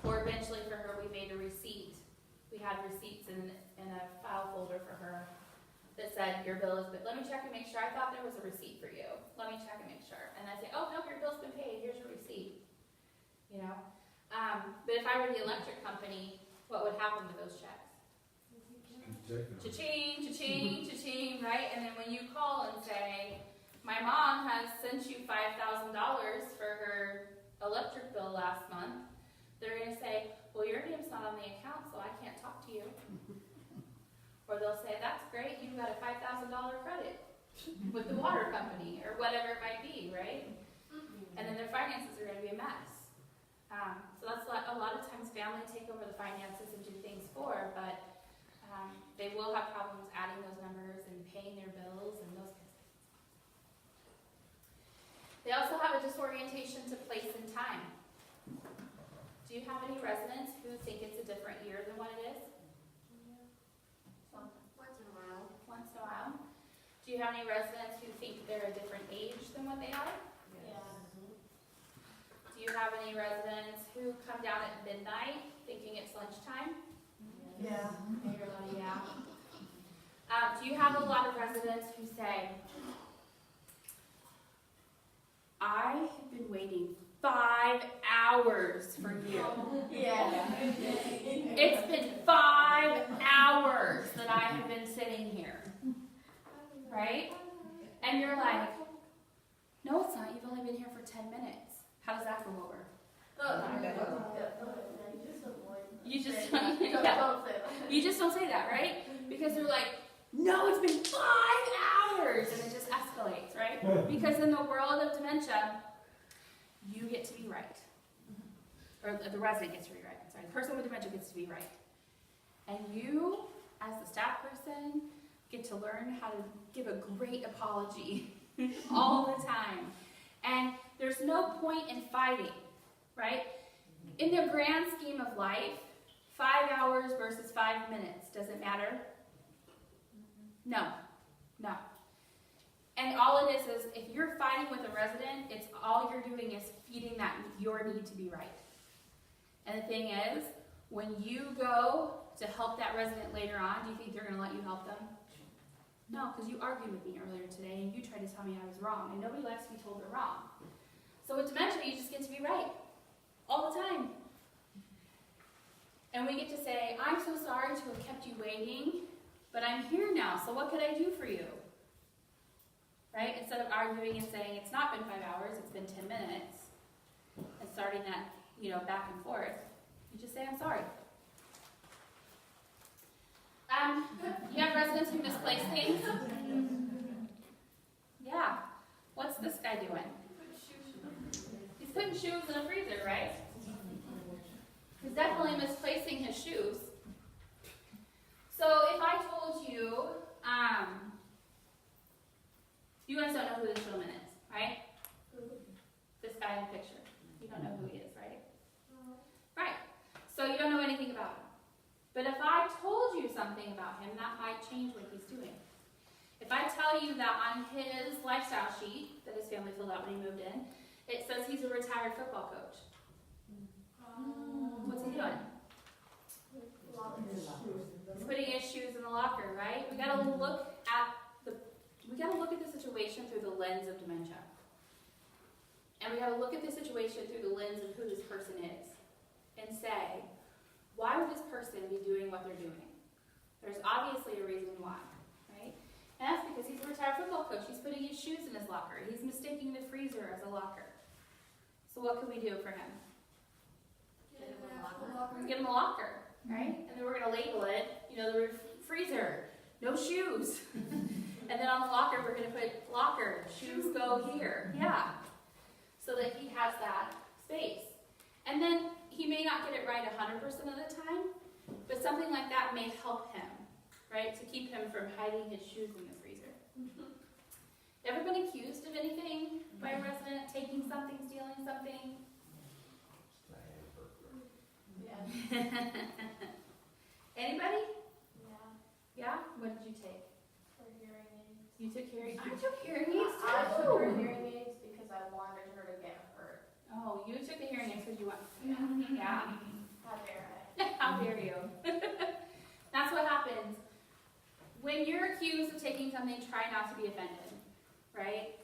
or eventually for her we made a receipt. We had receipts in a file folder for her that said, your bill is, but let me check and make sure. I thought there was a receipt for you. Let me check and make sure. And I say, oh, no, your bill's been paid. Here's your receipt. But if I were the electric company, what would happen with those checks? Cha-ching, cha-ching, cha-ching, right? And then when you call and say, my mom has sent you $5,000 for her electric bill last month, they're gonna say, well, your name's not on the account, so I can't talk to you. Or they'll say, that's great, you got a $5,000 credit with the water company, or whatever it might be, right? And then their finances are gonna be a mess. So that's what a lot of times family take over the finances and do things for, but they will have problems adding those numbers and paying their bills and those kinds of things. They also have a disorientation to place and time. Do you have any residents who think it's a different year than what it is? Once in a while. Once in a while. Do you have any residents who think they're a different age than what they are? Do you have any residents who come down at midnight thinking it's lunchtime? Yeah. I hear a lot of yeah. Do you have a lot of residents who say, I have been waiting 5 hours for you. Yeah. It's been 5 hours that I have been sitting here. Right? And you're like, no, it's not. You've only been here for 10 minutes. How does that go over? You just don't, yeah. You just don't say that, right? Because they're like, no, it's been 5 hours, and it just escalates, right? Because in the world of dementia, you get to be right, or the resident gets to be right. Sorry, the person with dementia gets to be right, and you, as the staff person, get to learn how to give a great apology all the time. And there's no point in fighting, right? In the grand scheme of life, 5 hours versus 5 minutes, does it matter? No, no. And all it is if you're fighting with a resident, it's all you're doing is feeding that your need to be right. And the thing is, when you go to help that resident later on, do you think they're going to let you help them? No, because you argued with me earlier today and you tried to tell me I was wrong, and nobody likes to be told they're wrong. So with dementia, you just get to be right all the time. And we get to say, I'm so sorry to have kept you waiting, but I'm here now, so what could I do for you? Right? Instead of arguing and saying, it's not been 5 hours, it's been 10 minutes, and starting that, back and forth, you just say, I'm sorry. You have residents who misplace things? Yeah. What's this guy doing? He's putting shoes in a freezer, right? He's definitely misplacing his shoes. So if I told you, you guys don't know who this gentleman is, right? This guy in the picture. You don't know who he is, right? Right. So you don't know anything about him. But if I told you something about him, that might change what he's doing. If I tell you that on his lifestyle sheet that his family filled out when he moved in, it says he's a retired football coach. What's he doing? He's putting his shoes in the locker, right? We gotta look at the situation through the lens of dementia. And we gotta look at the situation through the lens of who this person is. And say, why would this person be doing what they're doing? There's obviously a reason why, right? And that's because he's a retired football coach. He's putting his shoes in his locker. He's mistaking the freezer as a locker. So what can we do for him? Get him a locker, right? And then we're going to label it, the freezer, no shoes. And then on the locker, we're going to put locker, shoes go here. Yeah. So that he has that space. And then he may not get it right 100% of the time, but something like that may help him, right? To keep him from hiding his shoes in the freezer. Ever been accused of anything by a resident? Taking something, stealing something? Yeah. Anybody? Yeah. Yeah? What did you take? For hearing aids. You took hearing aids? I took hearing aids too. I took her hearing aids because I wanted her to get hurt. Oh, you took the hearing aids because you want. Yeah. How dare I? How dare you? That's what happens. When you're accused of taking something, try not to be offended, right?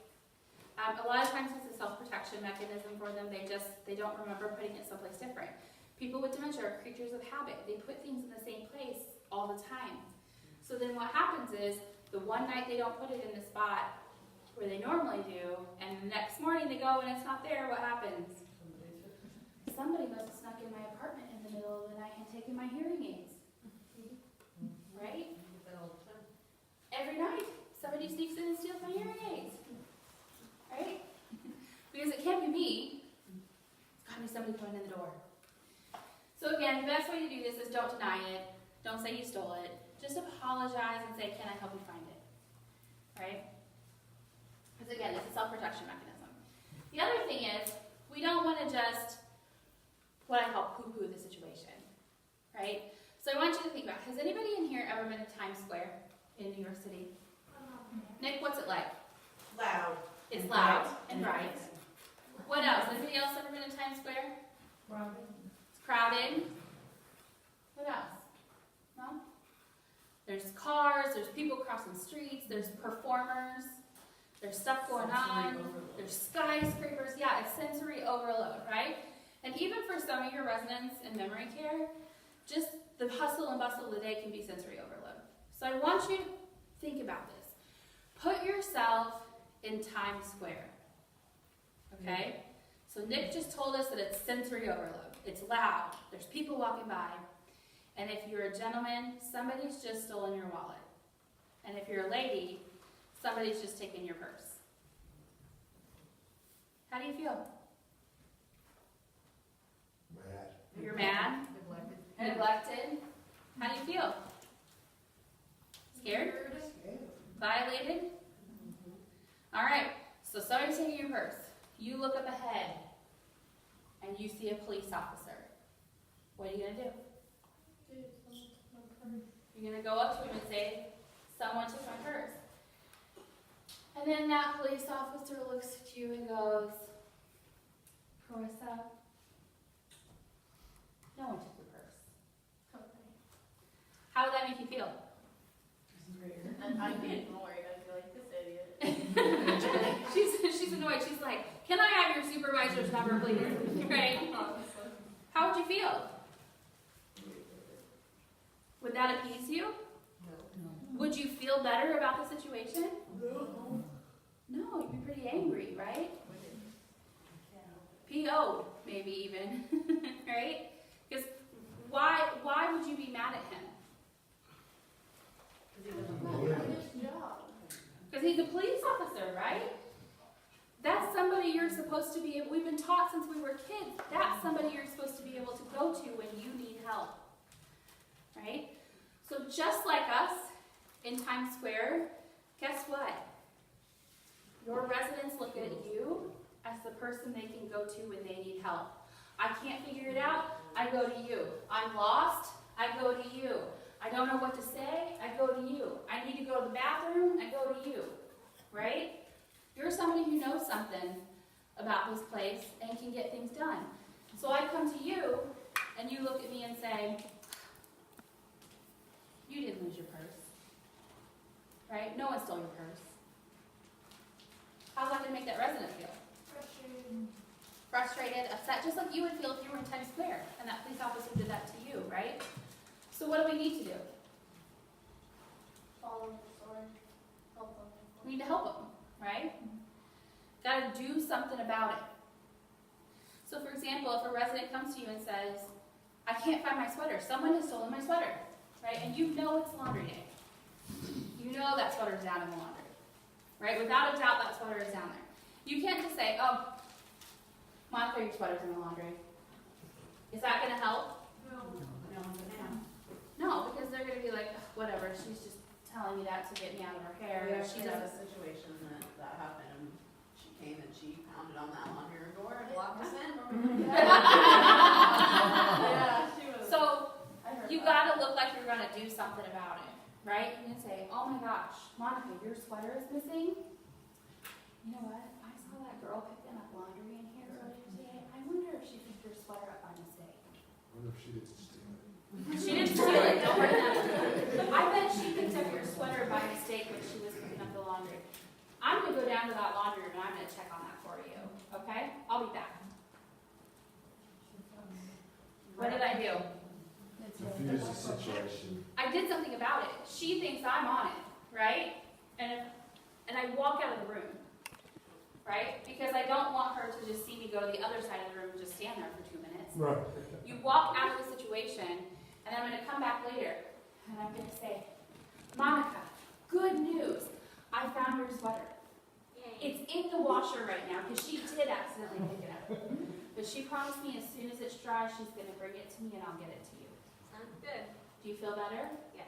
A lot of times it's a self-protection mechanism for them. They don't remember putting it someplace different. People with dementia are creatures of habit. They put things in the same place all the time. So then what happens is, the one night they don't put it in the spot where they normally do, and the next morning they go and it's not there, what happens? in my apartment in the middle of the night and taken my hearing aids. Right? Every night, somebody sneaks in and steals my hearing aids. Right? Because it can't be me. It's gotta be somebody coming in the door. So again, the best way to do this is don't deny it. Don't say you stole it. Just apologize and say, can I help you find it? Right? Because again, it's a self-protection mechanism. The other thing is, we don't want to just, what I call poo-poo the situation. Right? So I want you to think about, has anybody in here ever been to Times Square in New York City? Nick, what's it like? Loud. It's loud and bright. What else? Anybody else ever been to Times Square? It's crowded. What else? No? There's cars, there's people crossing streets, there's performers, there's stuff going on, there's skyscrapers. Yeah, it's sensory overload, right? And even for some of your residents in memory care, just the hustle and bustle of the day can be sensory overload. So I want you to think about this. Put yourself in Times Square, okay? So Nick just told us that it's sensory overload. It's loud, there's people walking by, and if you're a gentleman, somebody's just stolen your wallet. And if you're a lady, somebody's just taken your purse. How do you feel? Mad. You're mad? Neglected? How do you feel? Scared? Violated? Alright, so somebody's taking your purse. You look up ahead and you see a police officer. What are you going to do? You're going to go up to him and say, someone took my purse. And then that police officer looks at you and goes, Carissa, no one took your purse. How would that make you feel? And I'm getting annoyed. I feel like this idiot. She's annoyed. She's like, can I have your supervisor's number, please? Right? How would you feel? Would that appease you? No. Would you feel better about the situation? No, you'd be pretty angry, right? PO'd, maybe even, right? Because why would you be mad at him? Because he's a police officer, right? That's somebody you're supposed to be, we've been taught since we were kids, that's somebody you're supposed to be able to go to when you need help, right? So just like us in Times Square, guess what? Your residents look at you as the person they can go to when they need help. I can't figure it out, I go to you. I'm lost, I go to you. I don't know what to say, I go to you. I need to go to the bathroom, I go to you. Right? You're somebody who knows something about this place and can get things done. So I come to you, and you look at me and say, you didn't lose your purse. Right? No one stole your purse. How's that going to make that resident feel? Frustrated, upset, just like you would feel if you were in Times Square and that police officer did that to you, right? So what do we need to do? Follow the story. Help them. We need to help them, right? Got to do something about it. So for example, if a resident comes to you and says, I can't find my sweater, someone has stolen my sweater, right? And you know it's laundry day. You know that sweater's down in the laundry, right? Without a doubt, that sweater is down there. You can't just say, oh, Monica, your sweater's in the laundry. Is that going to help? No. No, because they're going to be like, whatever, she's just telling me that to get me out of her hair. We She actually had a doesn't. situation that happened, and she came and she pounded on that laundry room door and locked us in. Yeah, she was. So I heard you that. got to look like you're going to do something about it, right? You can say, oh my gosh, Monica, your sweater is missing. You know what? I saw that girl picking up laundry in here earlier today. I wonder if she picked your sweater up by mistake. I wonder if she didn't steal it. She didn't steal it. Don't worry about it. I bet she picked up your sweater by mistake when she was picking up the laundry. I'm going to go down to that laundry room and I'm going to check on that for you. Okay? I'll be back. What did I do? Diffuse the situation. I did something about it. She thinks I'm on it, right? And I walk out of the room, right? Because I don't want her to just see me go to the other side of the room and just stand there for 2 minutes. Right. You walk out of the situation, and I'm going to come back later, and I'm going to say, Monica, good news. I found your sweater. It's in the washer right now, because she did accidentally pick it up. But she promised me as soon as it's dry, she's going to bring it to me, and I'll get it to you. Sounds good. Do you feel better? Yeah.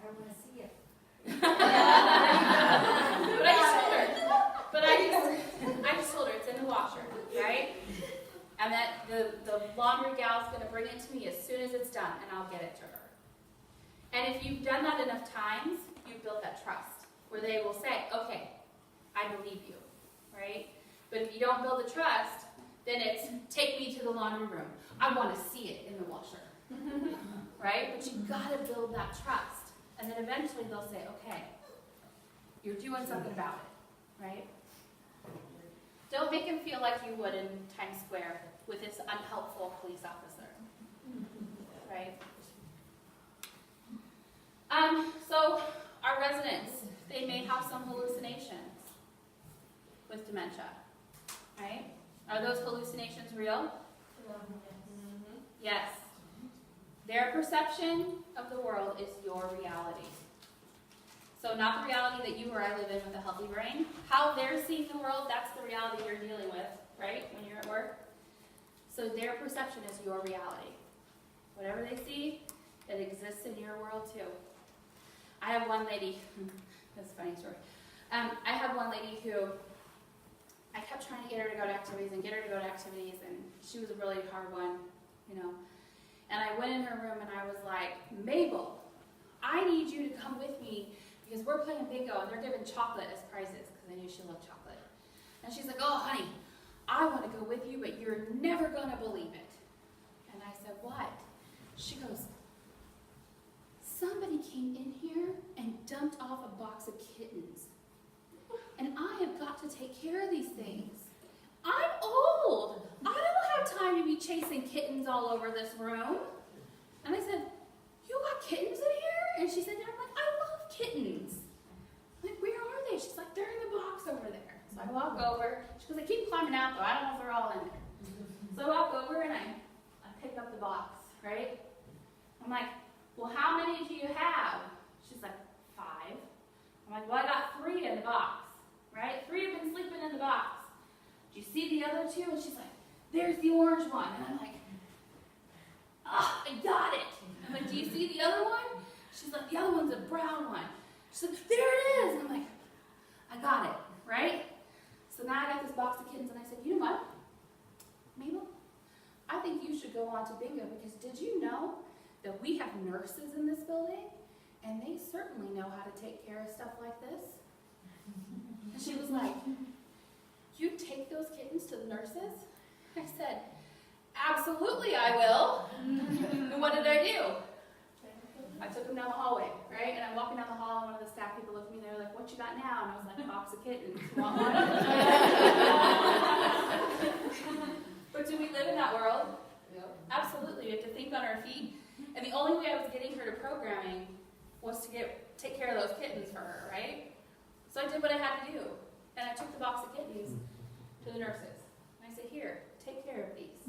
I wanna see it. But I just told her it's in the washer, right? And that the laundry gal's gonna bring it to me as soon as it's done, and I'll get it to her. And if you've done that enough times, you've built that trust, where they will say, okay, I believe you, right? But if you don't build the trust, then it's, take me to the laundry room. I wanna see it in the washer, right? But you've gotta build that trust. And then eventually they'll say, okay, you're doing something about it, right? Don't make him feel like you would in Times Square with this unhelpful police officer, right? So our residents, they may have some hallucinations with dementia, right? Are those hallucinations real? Yes. Their perception of the world is your reality. So not the reality that you or I live in with a healthy brain. How they're seeing the world, that's the reality you're dealing with, right, when you're at work. So their perception is your reality. Whatever they see, it exists in your world too. I have one lady, that's a funny story. I have one lady who, I kept trying to get her to go to activities, and she was a really hard one, you know. And I went in her room and I was like, Mabel, I need you to come with me because we're playing bingo and they're giving chocolate as prizes because I knew she loved chocolate. And she's like, oh, honey, I want to go with you, but you're never going to believe it. And I said, what? She goes, somebody came in here and dumped off a box of kittens. And I have got to take care of these things. I'm old. I don't have time to be chasing kittens all over this room. And I said, you got kittens in here? And she said, I'm like, I love kittens. I'm like, where are they? She's like, they're in the box over there. So I walk over. She goes, I keep climbing out though. I don't know if they're all in there. So I walk over and I pick up the box, right? I'm like, well, how many do you have? She's like, 5. I'm like, well, I got 3 in the box, right? 3 have been sleeping in the box. Do you see the other 2? And she's like, there's the orange one. And I'm like, ah, I got it. I'm like, do you see the other one? She's like, the other one's a brown one. She's like, there it is. And I'm like, I got it, right? So now I got this box of kittens, and I said, you know what, Mabel? I think you should go on to bingo, because did you know that we have nurses in this building, and they certainly know how to take care of stuff like this? And she was like, you take those kittens to the nurses? I said, absolutely I will. And what did I do? I took them down the hallway, right? And I'm walking down the hall, and one of the staff people looked at me, and they were like, what you got now? And I was like, a box of kittens. Want one? But do we live in that world? Yep. Absolutely. We have to think on our feet. And the only way I was getting her to programming was to take care of those kittens for her, right? So I did what I had to do. And I took the box of kittens to the nurses. And I said, here, take care of these.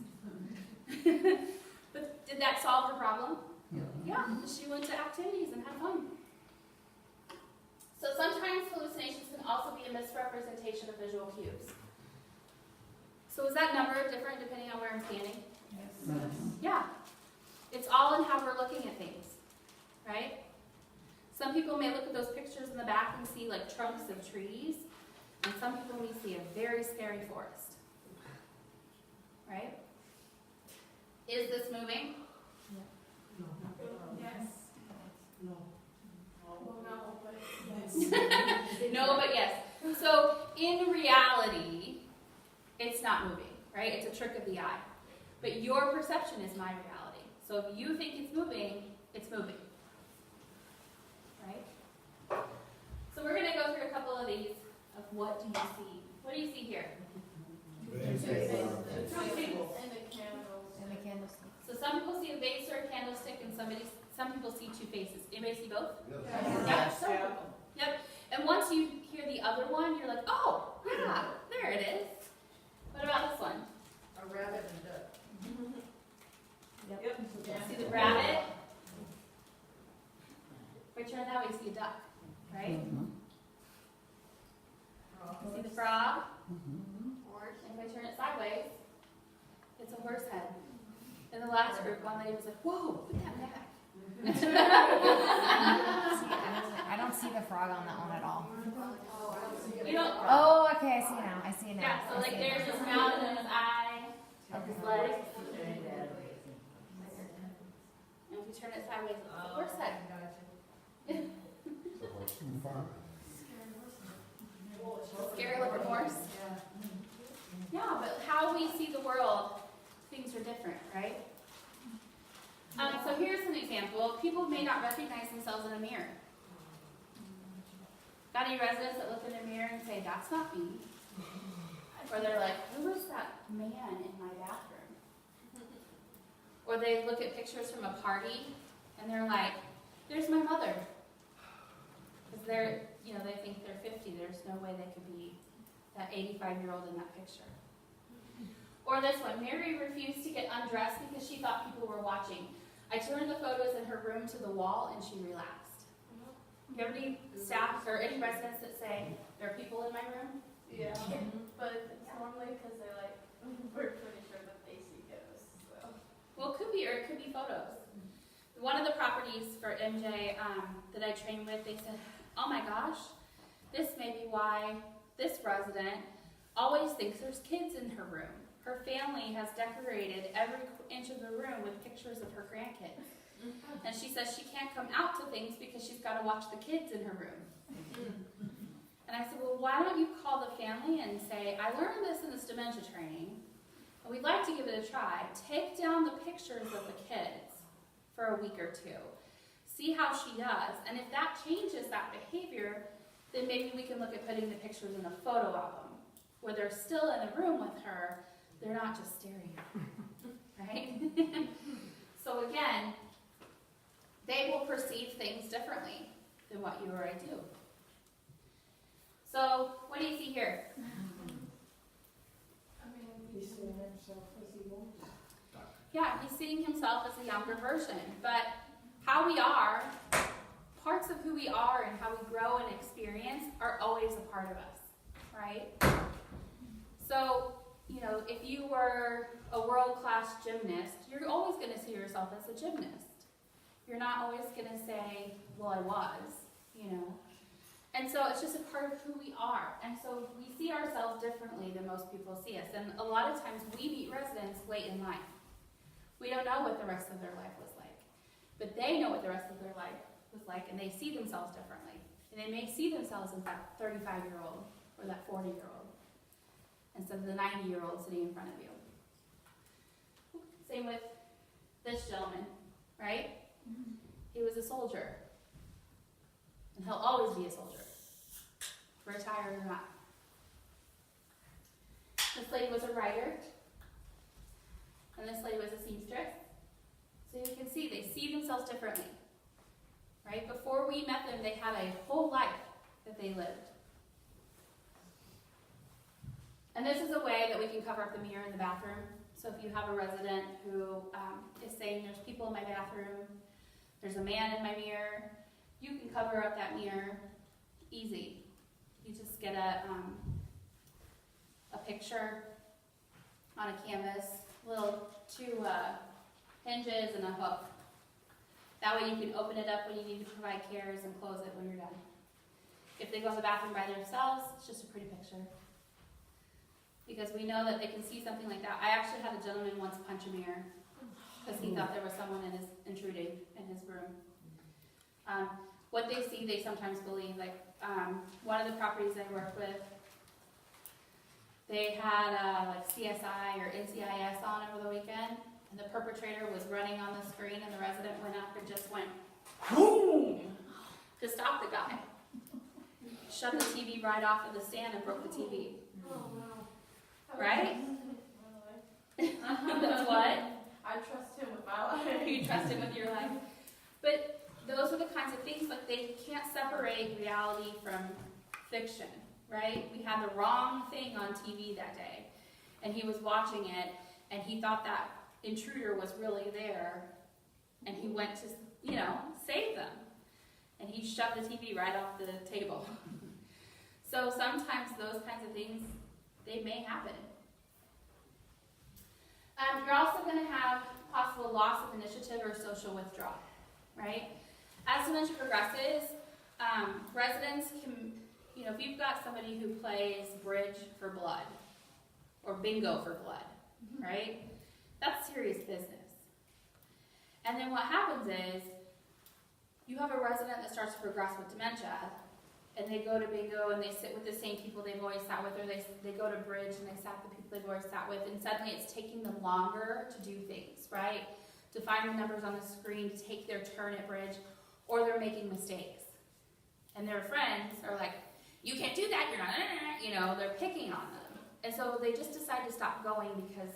But did that solve her problem? Yeah. She went to activities and had fun. So sometimes hallucinations can also be a misrepresentation of visual cues. So is that number different depending on where I'm standing? Yes. Yeah. It's all in how we're looking at things, right? Some people may look at those pictures in the back and see like trunks of trees, and some people may see a very scary forest, right? Is this moving? Yes. No. Well, no, but yes. No, but yes. So in reality, it's not moving, right? It's a trick of the eye. But your perception is my reality. So if you think it's moving, right? So we're going to go through a couple of these of what do you see. What do you see here? And the candles. And the candlestick. So some people see a vase or a candlestick, and some people see 2 faces. Anybody see both? Yes. Yeah. Yep. And once you hear the other one, you're like, oh, yeah, there it is. What about this one? A rabbit and duck. See the rabbit? If I turn it that way, you see a duck, right? See the frog? Horse. And if I turn it sideways, it's a horse head. In the last group, one lady was like, whoa, put that back. I don't see the frog on that one at all. You don't, Oh, okay, I see now. I see now. yeah, so I like see there's now. his mouth and his eye, and his legs. And if you turn it sideways, it's a horse head. So what's the farm? Scary looking horse. Yeah, but how we see the world, things are different, right? So here's an example. People may not recognize themselves in a mirror. Got any residents that look in the mirror and say, that's not me? Or they're like, who was that man in my bathroom? Or they look at pictures from a party and they're like, there's my mother. Because they're, you know, they think they're 50. There's no way they could be that 85-year-old in that picture. Or this one, Mary refused to get undressed because she thought people were watching. I turned the photos in her room to the wall and she relaxed. You have any staff or any residents that say, there are people in my room? Yeah, but it's normally because they're like, we're pretty sure that they see ghosts, so. Well, it could be, or it could be photos. One of the properties for MJ that I trained with, they said, oh my gosh, this may be why this resident always thinks there's kids in her room. Her family has decorated every inch of the room with pictures of her grandkids. And she says she can't come out to things because she's got to watch the kids in her room. And I said, well, why don't you call the family and say, I learned this in this dementia training, and we'd like to give it a try. Take down the pictures of the kids for a week or two. See how she does. And if that changes that behavior, then maybe we can look at putting the pictures in a photo album where they're still in the room with her. They're not just staring at her, right? So again, they will perceive things differently than what you or I do. So, what do you see here? He's seeing himself as he wants. Yeah, he's seeing himself as a younger version, but how we are, parts of who we are and how we grow and experience are always a part of us, right? So, you know, if you were a world-class gymnast, you're always going to see yourself as a gymnast. You're not always going to say, well, I was, you know. And so it's just a part of who we are. And so we see ourselves differently than most people see us. And a lot of times we meet residents late in life. We don't know what the rest of their life was like. But they know what the rest of their life was like, and they see themselves differently. And they may see themselves as that 35-year-old or that 40-year-old instead of the 90-year-old sitting in front of you. Same with this gentleman, right? He was a soldier. And he'll always be a soldier, retired or not. This lady was a writer, and this lady was a seamstress. So you can see, they see themselves differently, right? Before we met them, they had a whole life that they lived. And this is a way that we can cover up the mirror in the bathroom. So if you have a resident who is saying, there's people in my bathroom, there's a man in my mirror, you can cover up that mirror easy. You just get a picture on a canvas, two hinges and a hook. That way you can open it up when you need to provide cares and close it when you're done. If they go to the bathroom by themselves, it's just a pretty picture. Because we know that they can see something like that. I actually had a gentleman once punch a mirror because he thought there was someone intruding in his room. What they see, they sometimes believe. Like one of the properties I worked with, they had like CSI or NCIS on over the weekend, and the perpetrator was running on the screen, and the resident went up and just went boom to stop the guy. Shut the TV right off of the stand and broke the TV. Oh, wow. Right? That's what? I trust him with my life. You trust him with your life. But those are the kinds of things, like they can't separate reality from fiction, right? We had the wrong thing on TV that day, and he was watching it, and he thought that intruder was really there, and he went to, save them. And he shoved the TV right off the table. So sometimes those kinds of things, they may happen. You're also going to have possible loss of initiative or social withdrawal, right? As dementia progresses, residents can, if you've got somebody who plays bridge for blood or bingo for blood, right? That's serious business. And then what happens is you have a resident that starts to progress with dementia, and they go to bingo and they sit with the same people they've always sat with, or they go to bridge and they sat with the people they've always sat with, and suddenly it's taking them longer to do things, right? To find the numbers on the screen, to take their turn at bridge, or they're making mistakes. And their friends are like, you can't do that, you're not, they're picking on them. And so they just decide to stop going because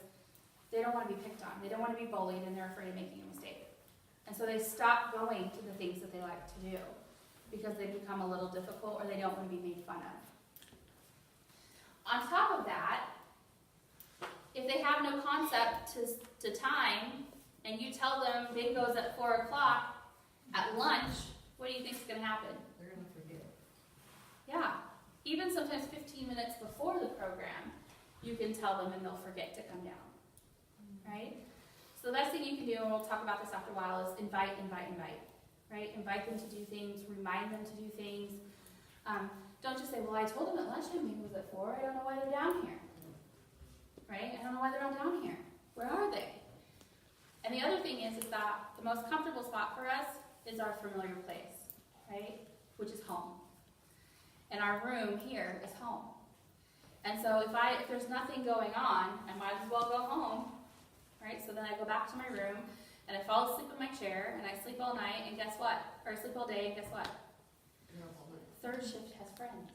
they don't want to be picked on. They don't want to be bullied, and they're afraid of making a mistake. And so they stop going to the things that they like to do because they become a little difficult or they don't want to be made fun of. On top of that, if they have no concept to time, and you tell them bingo's at 4 o'clock at lunch, what do you think is going to happen? They're gonna forget. Yeah. Even sometimes 15 minutes before the program, you can tell them and they'll forget to come down. Right? So the best thing you can do, and we'll talk about this after a while, is invite, right? Invite them to do things, remind them to do things. Don't just say, well, I told them at lunchtime bingo was at 4, I don't know why they're down here. Right? I don't know why they're not down here. Where are they? And the other thing is that the most comfortable spot for us is our familiar place, right? Which is home. And our room here is home. And so if there's nothing going on, I might as well go home, right? So then I go back to my room, and I fall asleep in my chair, and I sleep all night, and guess what? Or I sleep all day, and guess what? Third shift has friends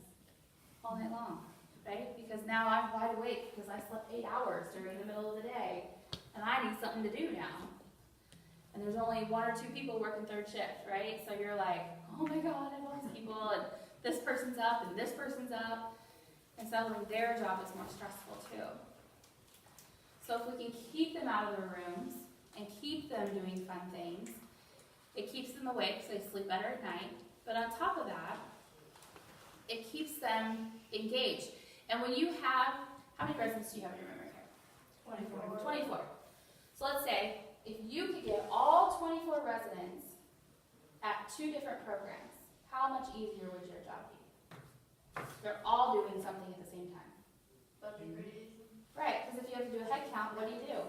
all night long, right? Because now I'm wide awake because I slept 8 hours during the middle of the day, and I need something to do now. And there's only 1 or 2 people working third shift, right? So you're like, oh my God, I have all these people, and this person's up, and this person's up. And suddenly their job is more stressful too. So if we can keep them out of their rooms and keep them doing fun things, it keeps them awake so they sleep better at night. But on top of that, it keeps them engaged. And when you have, how many residents do you have in your room right here? 24. So let's say if you could get all 24 residents at 2 different programs, how much easier would your job be? They're all doing something at the same time. That'd be pretty easy. Right, because if you have to do a head count, what do?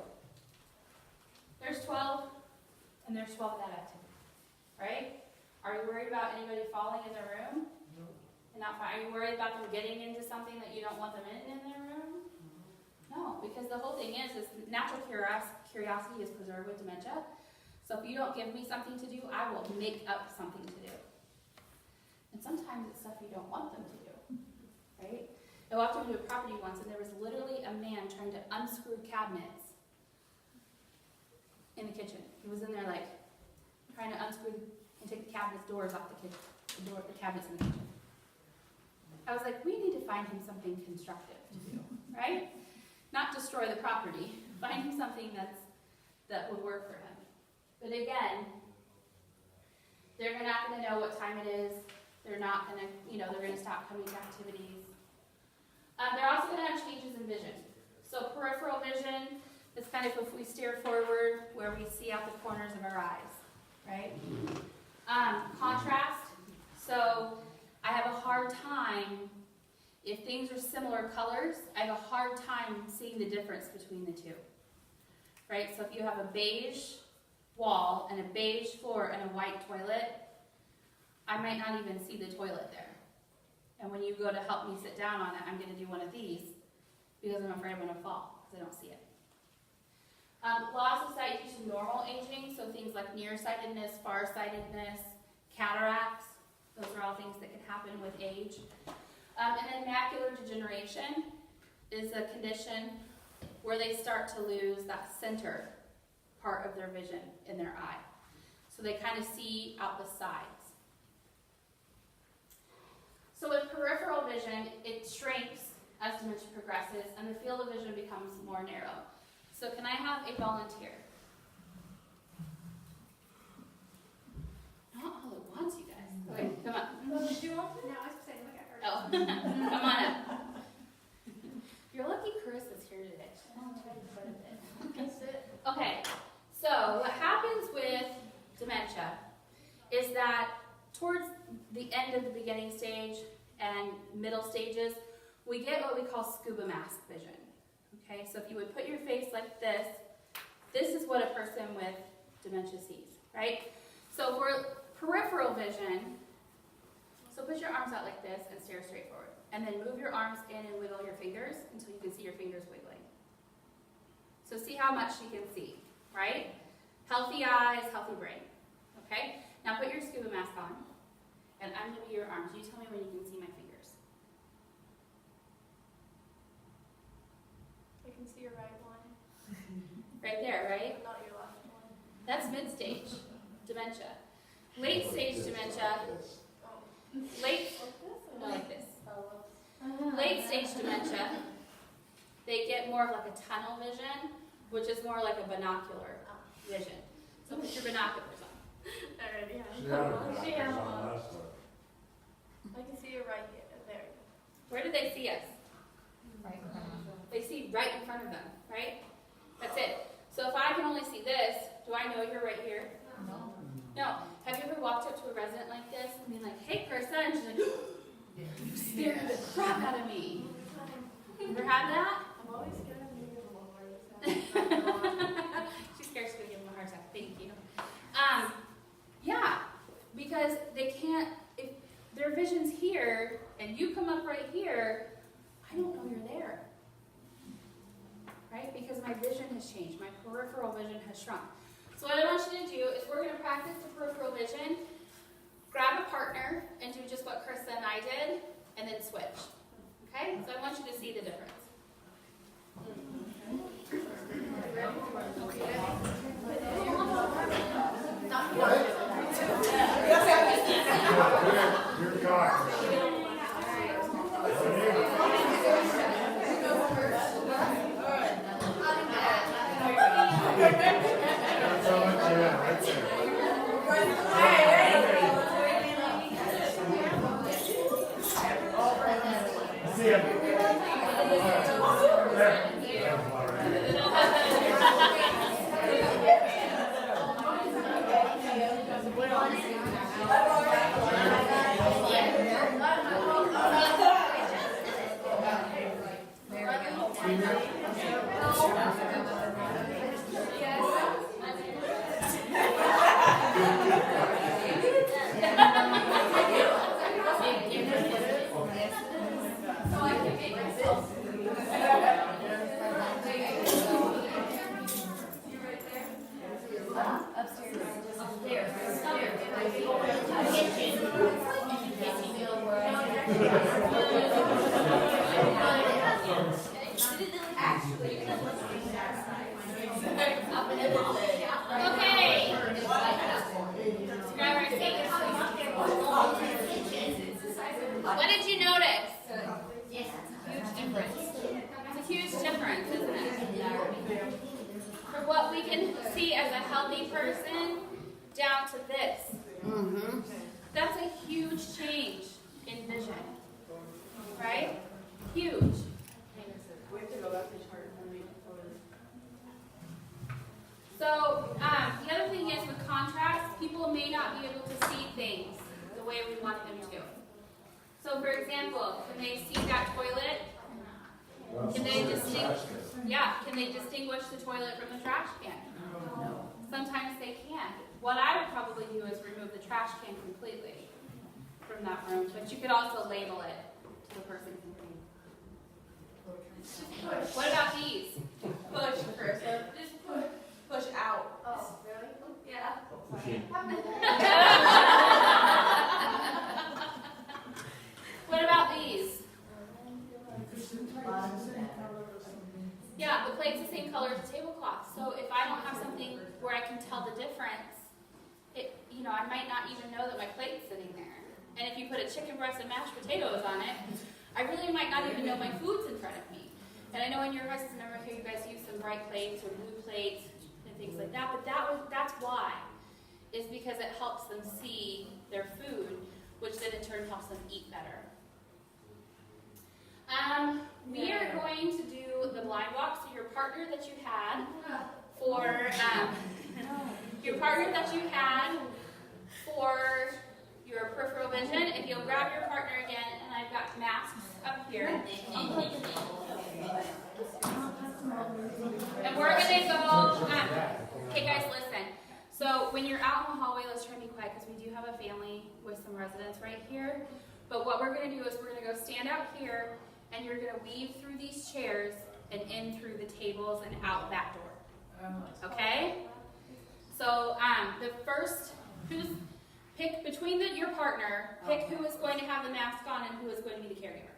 There's 12, and there's 12 in that activity, right? Are you worried about anybody falling in their room? And are you worried about them getting into something that you don't want them in their room? No, because the whole thing is natural curiosity is preserved with dementia. So if you don't give me something to do, I will make up something to do. And sometimes it's stuff you don't want them to do, right? I walked into a property once and there was literally a man trying to unscrew cabinets in the kitchen. He was in there like trying to unscrew and take the cabinets doors off the cabinets in the kitchen. I was like, we need to find him something constructive to do, right? Not destroy the property. Find him something that would work for him. But again, they're not going to know what time it is. They're not going to, they're going to stop coming to activities. They're also going to have changes in vision. So peripheral vision is kind of if we steer forward where we see out the corners of our eyes, right? Contrast. So I have a hard time, if things are similar colors, I have a hard time seeing the difference between the two, right? So if you have a beige wall and a beige floor and a white toilet, I might not even see the toilet there. And when you go to help me sit down on it, I'm going to do one of these because I'm afraid I'm going to fall because I don't see it. Loss of sight due to normal aging, so things like nearsightedness, farsightedness, cataracts, those are all things that can happen with age. And then macular degeneration is a condition where they start to lose that center part of their vision in their eye. So they kind of see out the sides. So with peripheral vision, it shrinks as dementia progresses, and the field of vision becomes more narrow. So can I have a volunteer? Not all at once, you guys. Okay, come on. Well, did you want to? No, I was saying, look at her. Oh, come on up. You're lucky Carissa's here today. Okay, so what happens with dementia is that towards the end of the beginning stage and middle stages, we get what we call scuba mask vision. Okay, so if you would put your face like this, this is what a person with dementia sees, right? So for peripheral vision, so put your arms out like this and stare straight forward. And then move your arms in and wiggle your fingers until you can see your fingers wiggling. So see how much you can see, right? Healthy eyes, healthy brain, okay? Now put your scuba mask on, and I'm gonna be your arms. You tell me when you can see my fingers. I can see your right one, Right there, right? but not your left one. That's mid-stage dementia. Late stage dementia, late, no, like this. Late stage dementia, they get more of like a tunnel vision, which is more like a binocular vision. So put your binoculars on. Alright, yeah. She had her glasses on last time. I can see you right here, there. Where do they see us? Right in front of them. They see right in front of them, right? That's it. So if I can only see this, do I know you're right here? No. No. Have you ever walked up to a resident like this and been like, hey, Carissa, and she's like, you scared the crap out of me. Ever had that? I'm always scared of being able to She's scared she's gonna give him a heart attack. Thank you. Yeah, because they can't, if their vision's here and you come up right here, I don't know you're there. Right? Because my vision has changed. My peripheral vision has shrunk. So what I want you to do is we're going to practice the peripheral vision. Grab a partner and do just what Krista and I did, and then switch. Okay? So I want you to see the difference. Your car. That's how much you have, right there. See him. Okay. Grab our seats. What did you notice? Huge difference. It's a huge difference, isn't it? For what we can see as a healthy person down to this. Mm-hmm. That's a huge change in vision. Right? Huge. We have to go back to the chart and read photos. So, the other thing is with contrast, people may not be able to see things the way we want them to. So, for example, can they see that toilet? Can they distinguish the toilet from the trash can? No. Sometimes they can't. What I would probably do is remove the trash can completely from that room, but you could also label it to the person who can. What about these? Push, cursor. Just push out. Oh, really? Yeah. What about these? Yeah, the plate's the same color as the tablecloth. So if I don't have something where I can tell the difference, I might not even know that my plate's sitting there. And if you put a chicken breast and mashed potatoes on it, I really might not even know my food's in front of me. And I know in your guys' memory here, you guys use some bright plates or blue plates and things like that, but that's why. Is because it helps them see their food, which then in turn helps them eat better. We are going to do the blind walk, so your partner that you had for your peripheral vision, if you'll grab your partner again, and I've got masks up here. And we're gonna go, hey guys, listen. So when you're out in the hallway, let's try to be quiet because we do have a family with some residents right here. But what we're gonna do is we're gonna go stand out here, and you're gonna weave through these chairs and in through the tables and out that door. Okay? So the first, pick between your partner, pick who is going to have the mask on and who is going to be the caregiver.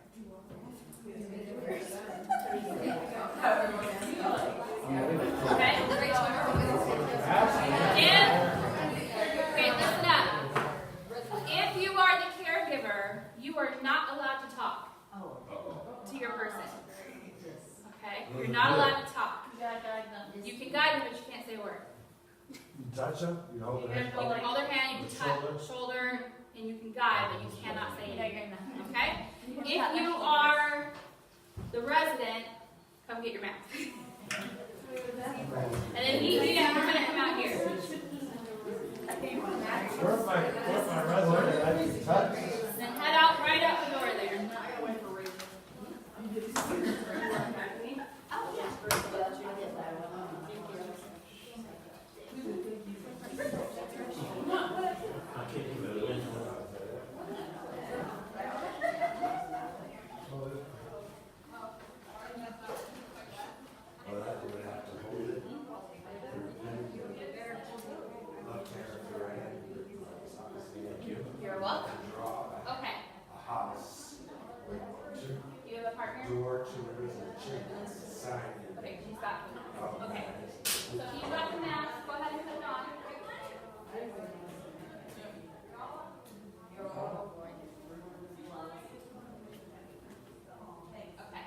Okay? Okay, listen up. If you are the caregiver, you are not allowed to talk to your person. Okay? You're not allowed to talk. You can guide them, but you can't say a word. You touch them, you hold You their hand. can hold their hand, you can touch shoulder, and you can guide, but you cannot say anything. Okay? If you are the resident, come get your mask. And then we're going to come out here. Where's my resident, I can touch. Then head out right out the door there. You're welcome. Okay. You have a partner? Door to the sign. Okay, she's got one. Okay. So if you've got the mask, go ahead and put it on. Okay.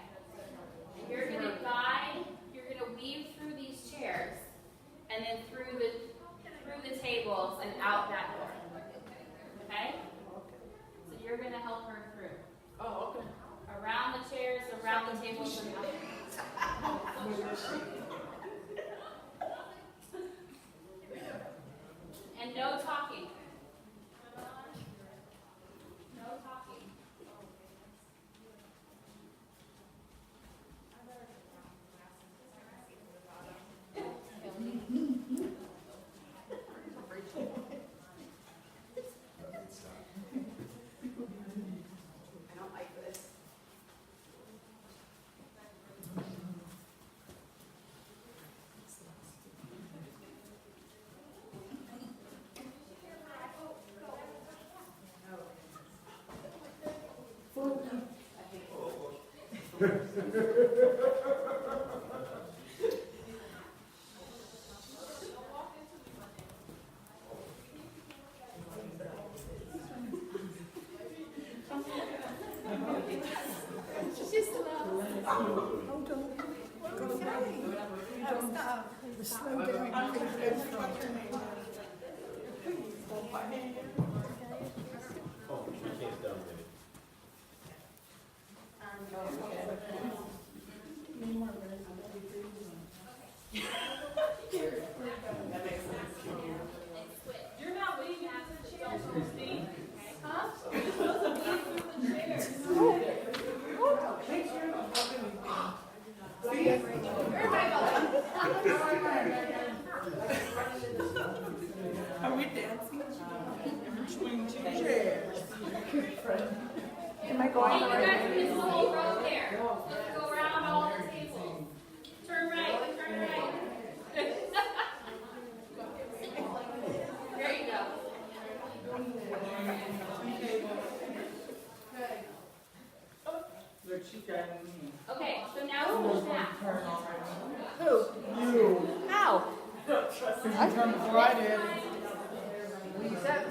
And you're going to guide, you're going to weave through these chairs, and then through the tables and out that door. Okay? So you're going to help her through. Oh, okay. Around the chairs, around the tables, and out. And no talking. No talking. I don't like this. You're not waving at the chair, Christine. Huh? Are we dancing? Between two chairs. Am I going Hey, the you right guys way? can just hold row there. Let's go around all the tables. Turn right, turn right. There you go. Look, she got me. Okay, so now we'll push back. Who? You. How? I turned before I did.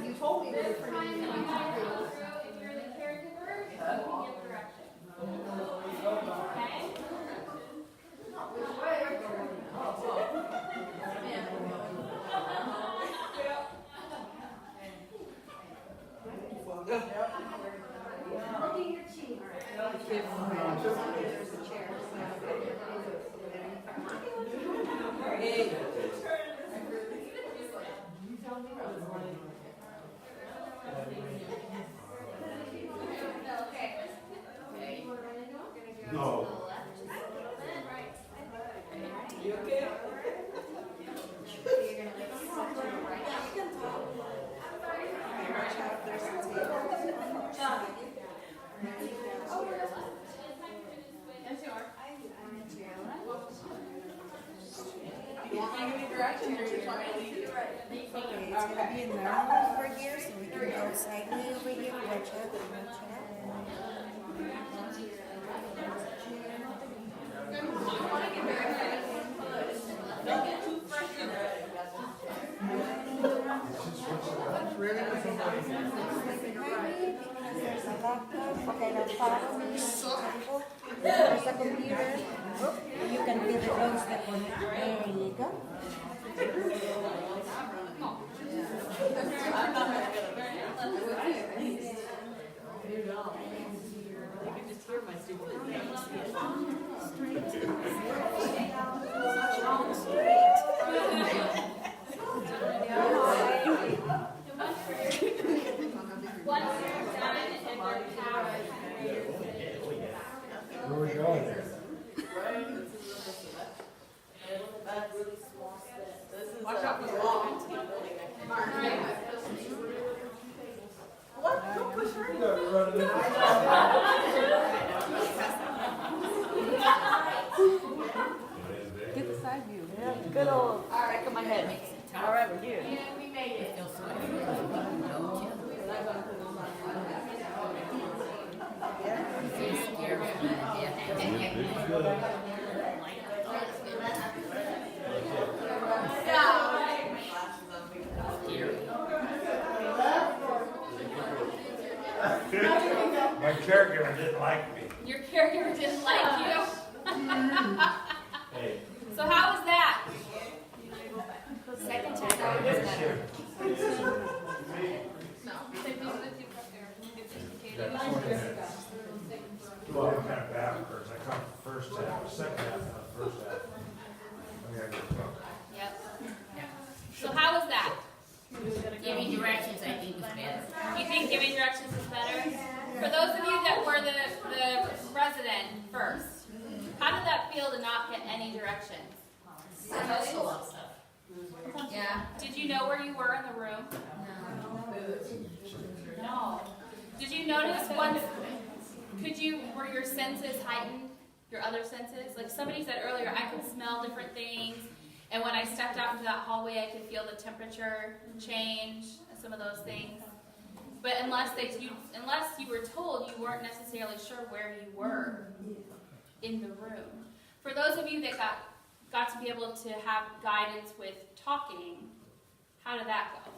You told me This this. time when you guys go through, if you're the caregiver, you can give direction. Okay? No. You okay? You want me to give you directions or you just want me to leave you? Okay, it's gonna be in narrow over here, so we can go sideways over here, watch out, watch There's a laptop, okay, now follow me, there's a computer, you can feel the close that one, there you go. Once you're done and you're powered, Where we going? Watch out for the wall. What? Don't push her. You gotta run it in. Get the side view. Yeah, good old back of my head. All right, with you. We made it. Feel so good, don't you? Feel scared of me to death. Scary. My caregiver didn't like me. your caregiver didn't like you. Hey. So how was that? Second time out is better. Well, I'm kind of backwards. I come first half, second half, not first half. I gotta get drunk. Yep. So how was that? Giving directions, I think, was better. You think giving directions is better? For those of you that were the resident first, how did that feel to not get any directions? Yeah. Did you know where you were in the room? No. Did you notice once, were your senses heightened? Your other senses? Like somebody said earlier, I could smell different things. And when I stepped out into that hallway, I could feel the temperature change, some of those things. But unless you were told, you weren't necessarily sure where you were in the room. For those of you that got to be able to have guidance with talking, how did that go?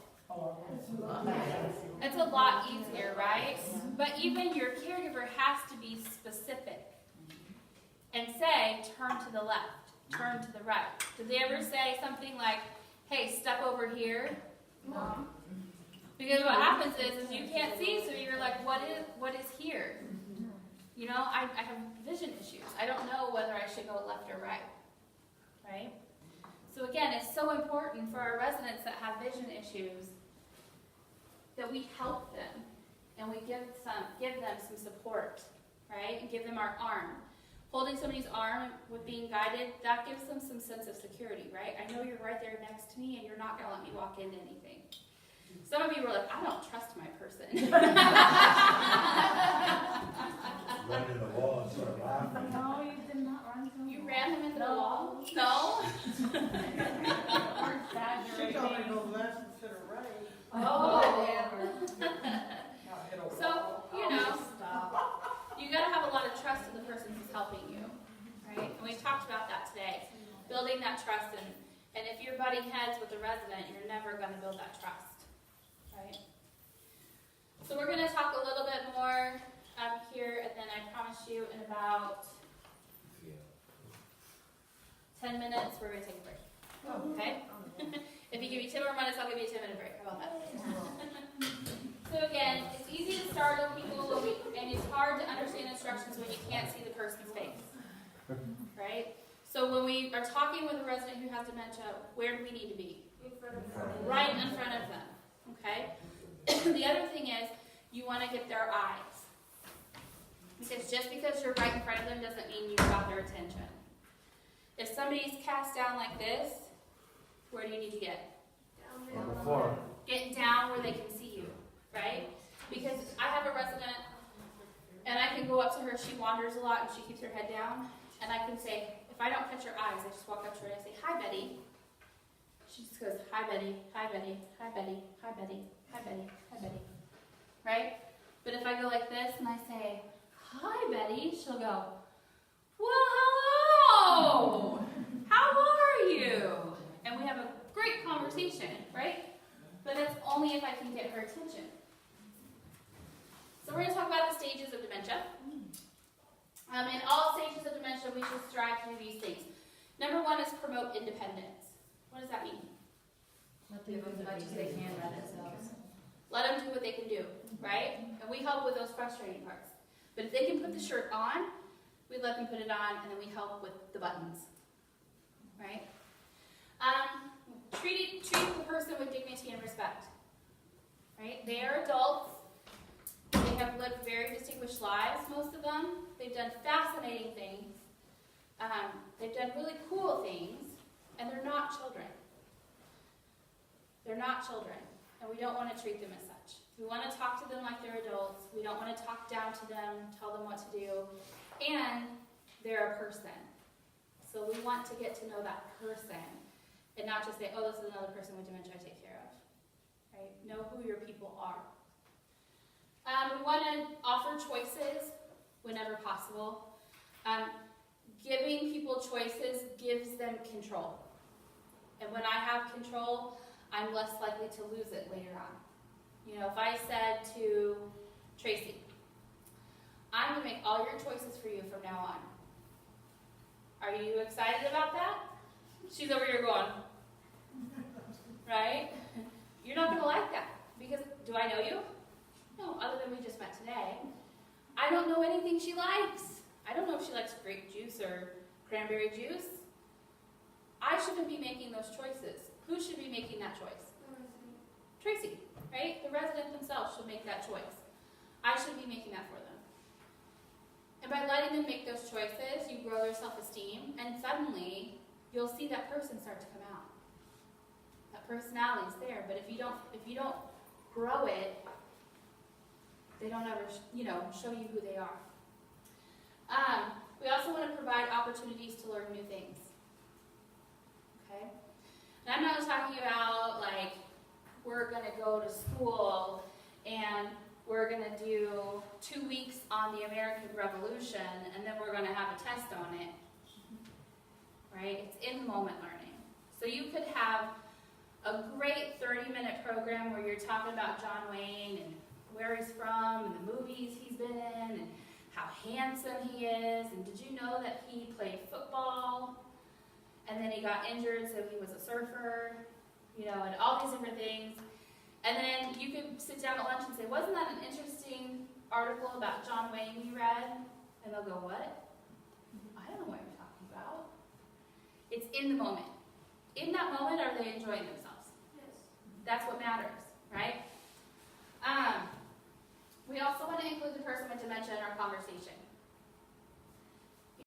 It's a lot easier, right? But even your caregiver has to be specific and say, turn to the left, turn to the right. Did they ever say something like, hey, step over here? No. Because what happens is you can't see, so you're like, what is here? You know, I have vision issues. I don't know whether I should go left or right, right? So again, it's so important for our residents that have vision issues that we help them and we give them some support, right? And give them our arm. Holding somebody's arm with being guided, that gives them some sense of security, right? I know you're right there next to me and you're not going to let me walk into anything. Some of you were like, I don't trust my person. Run in the wall and start laughing. No, you did not run to me. You ran him into the wall? No? She told me to go left instead of right. Oh. Not hit a So, wall. you know, you got to have a lot of trust in the person who's helping you, right? And we talked about that today, building that trust. And if you're butting heads with the resident, you're never going to build that trust, right? So we're going to talk a little bit more here, and then I promise you in about 10 minutes, we're going to take a break. Okay? If you give me 10 more minutes, I'll give you a 10-minute break. How about that? So again, it's easy to startle people, and it's hard to understand instructions when you can't see the person's face. Right? So when we are talking with a resident who has dementia, where do we need to be? Right in front of them, okay? The other thing is, you want to get their eyes. Because just because you're right in front of them doesn't mean you've got their attention. If somebody's cast down like this, where do you need to get? On the floor. Get down where they can see you, right? Because I have a resident, and I can go up to her, she wanders a lot and she keeps her head down, and I can say, if I don't catch her eyes, I just walk up to her and I say, hi Betty. She just goes, hi Betty, hi Betty, hi Betty, hi Betty, hi Betty, hi Betty, right? But if I go like this and I say, hi Betty, she'll go, well, hello, how are you? And we have a great conversation, right? But it's only if I can get her attention. So we're going to talk about the stages of dementia. In all stages of dementia, we should strive to do these things. Number one is promote independence. What does that mean? Give them as much as they can by themselves. Let them do what they can do, right? And we help with those frustrating parts. But if they can put the shirt on, we let them put it on, and then we help with the buttons, right? Treat the person with dignity and respect, right? They are adults. They have lived very distinguished lives, most of them. They've done fascinating things. They've done really cool things, and they're not children. They're not children, and we don't want to treat them as such. We want to talk to them like they're adults. We don't want to talk down to them, tell them what to do, and they're a person. So we want to get to know that person, and not just say, oh, this is another person with dementia I take care of. Right? Know who your people are. We want to offer choices whenever possible. Giving people choices gives them control. And when I have control, I'm less likely to lose it later on. You know, if I said to Tracy, I'm going to make all your choices for you from now on. Are you excited about that? She's over here going, right? You're not going to like that. Because, do I know you? No, other than we just met today. I don't know anything she likes. I don't know if she likes grape juice or cranberry juice. I shouldn't be making those choices. Who should be making that choice? Tracy, right? The resident themselves should make that choice. I should be making that for them. And by letting them make those choices, you grow their self-esteem, and suddenly you'll see that person start to come out. That personality's there, but if you don't grow it, they don't ever, show you who they are. We also want to provide opportunities to learn new things. Okay? And I'm not talking about, like, we're going to go to school and we're going to do 2 weeks on the American Revolution and then we're going to have a test on it. Right? It's in-the-moment learning. So you could have a great 30-minute program where you're talking about John Wayne and where he's from and the movies he's been in and how handsome he is, and did you know that he played football and then he got injured so he was a surfer, and all these different things. And then you could sit down at lunch and say, wasn't that an interesting article about John Wayne you read? And they'll go, what? I don't know what you're talking about. It's in the moment. In that moment, are they enjoying themselves? Yes. That's what matters, right? We also want to include the person with dementia in our conversation.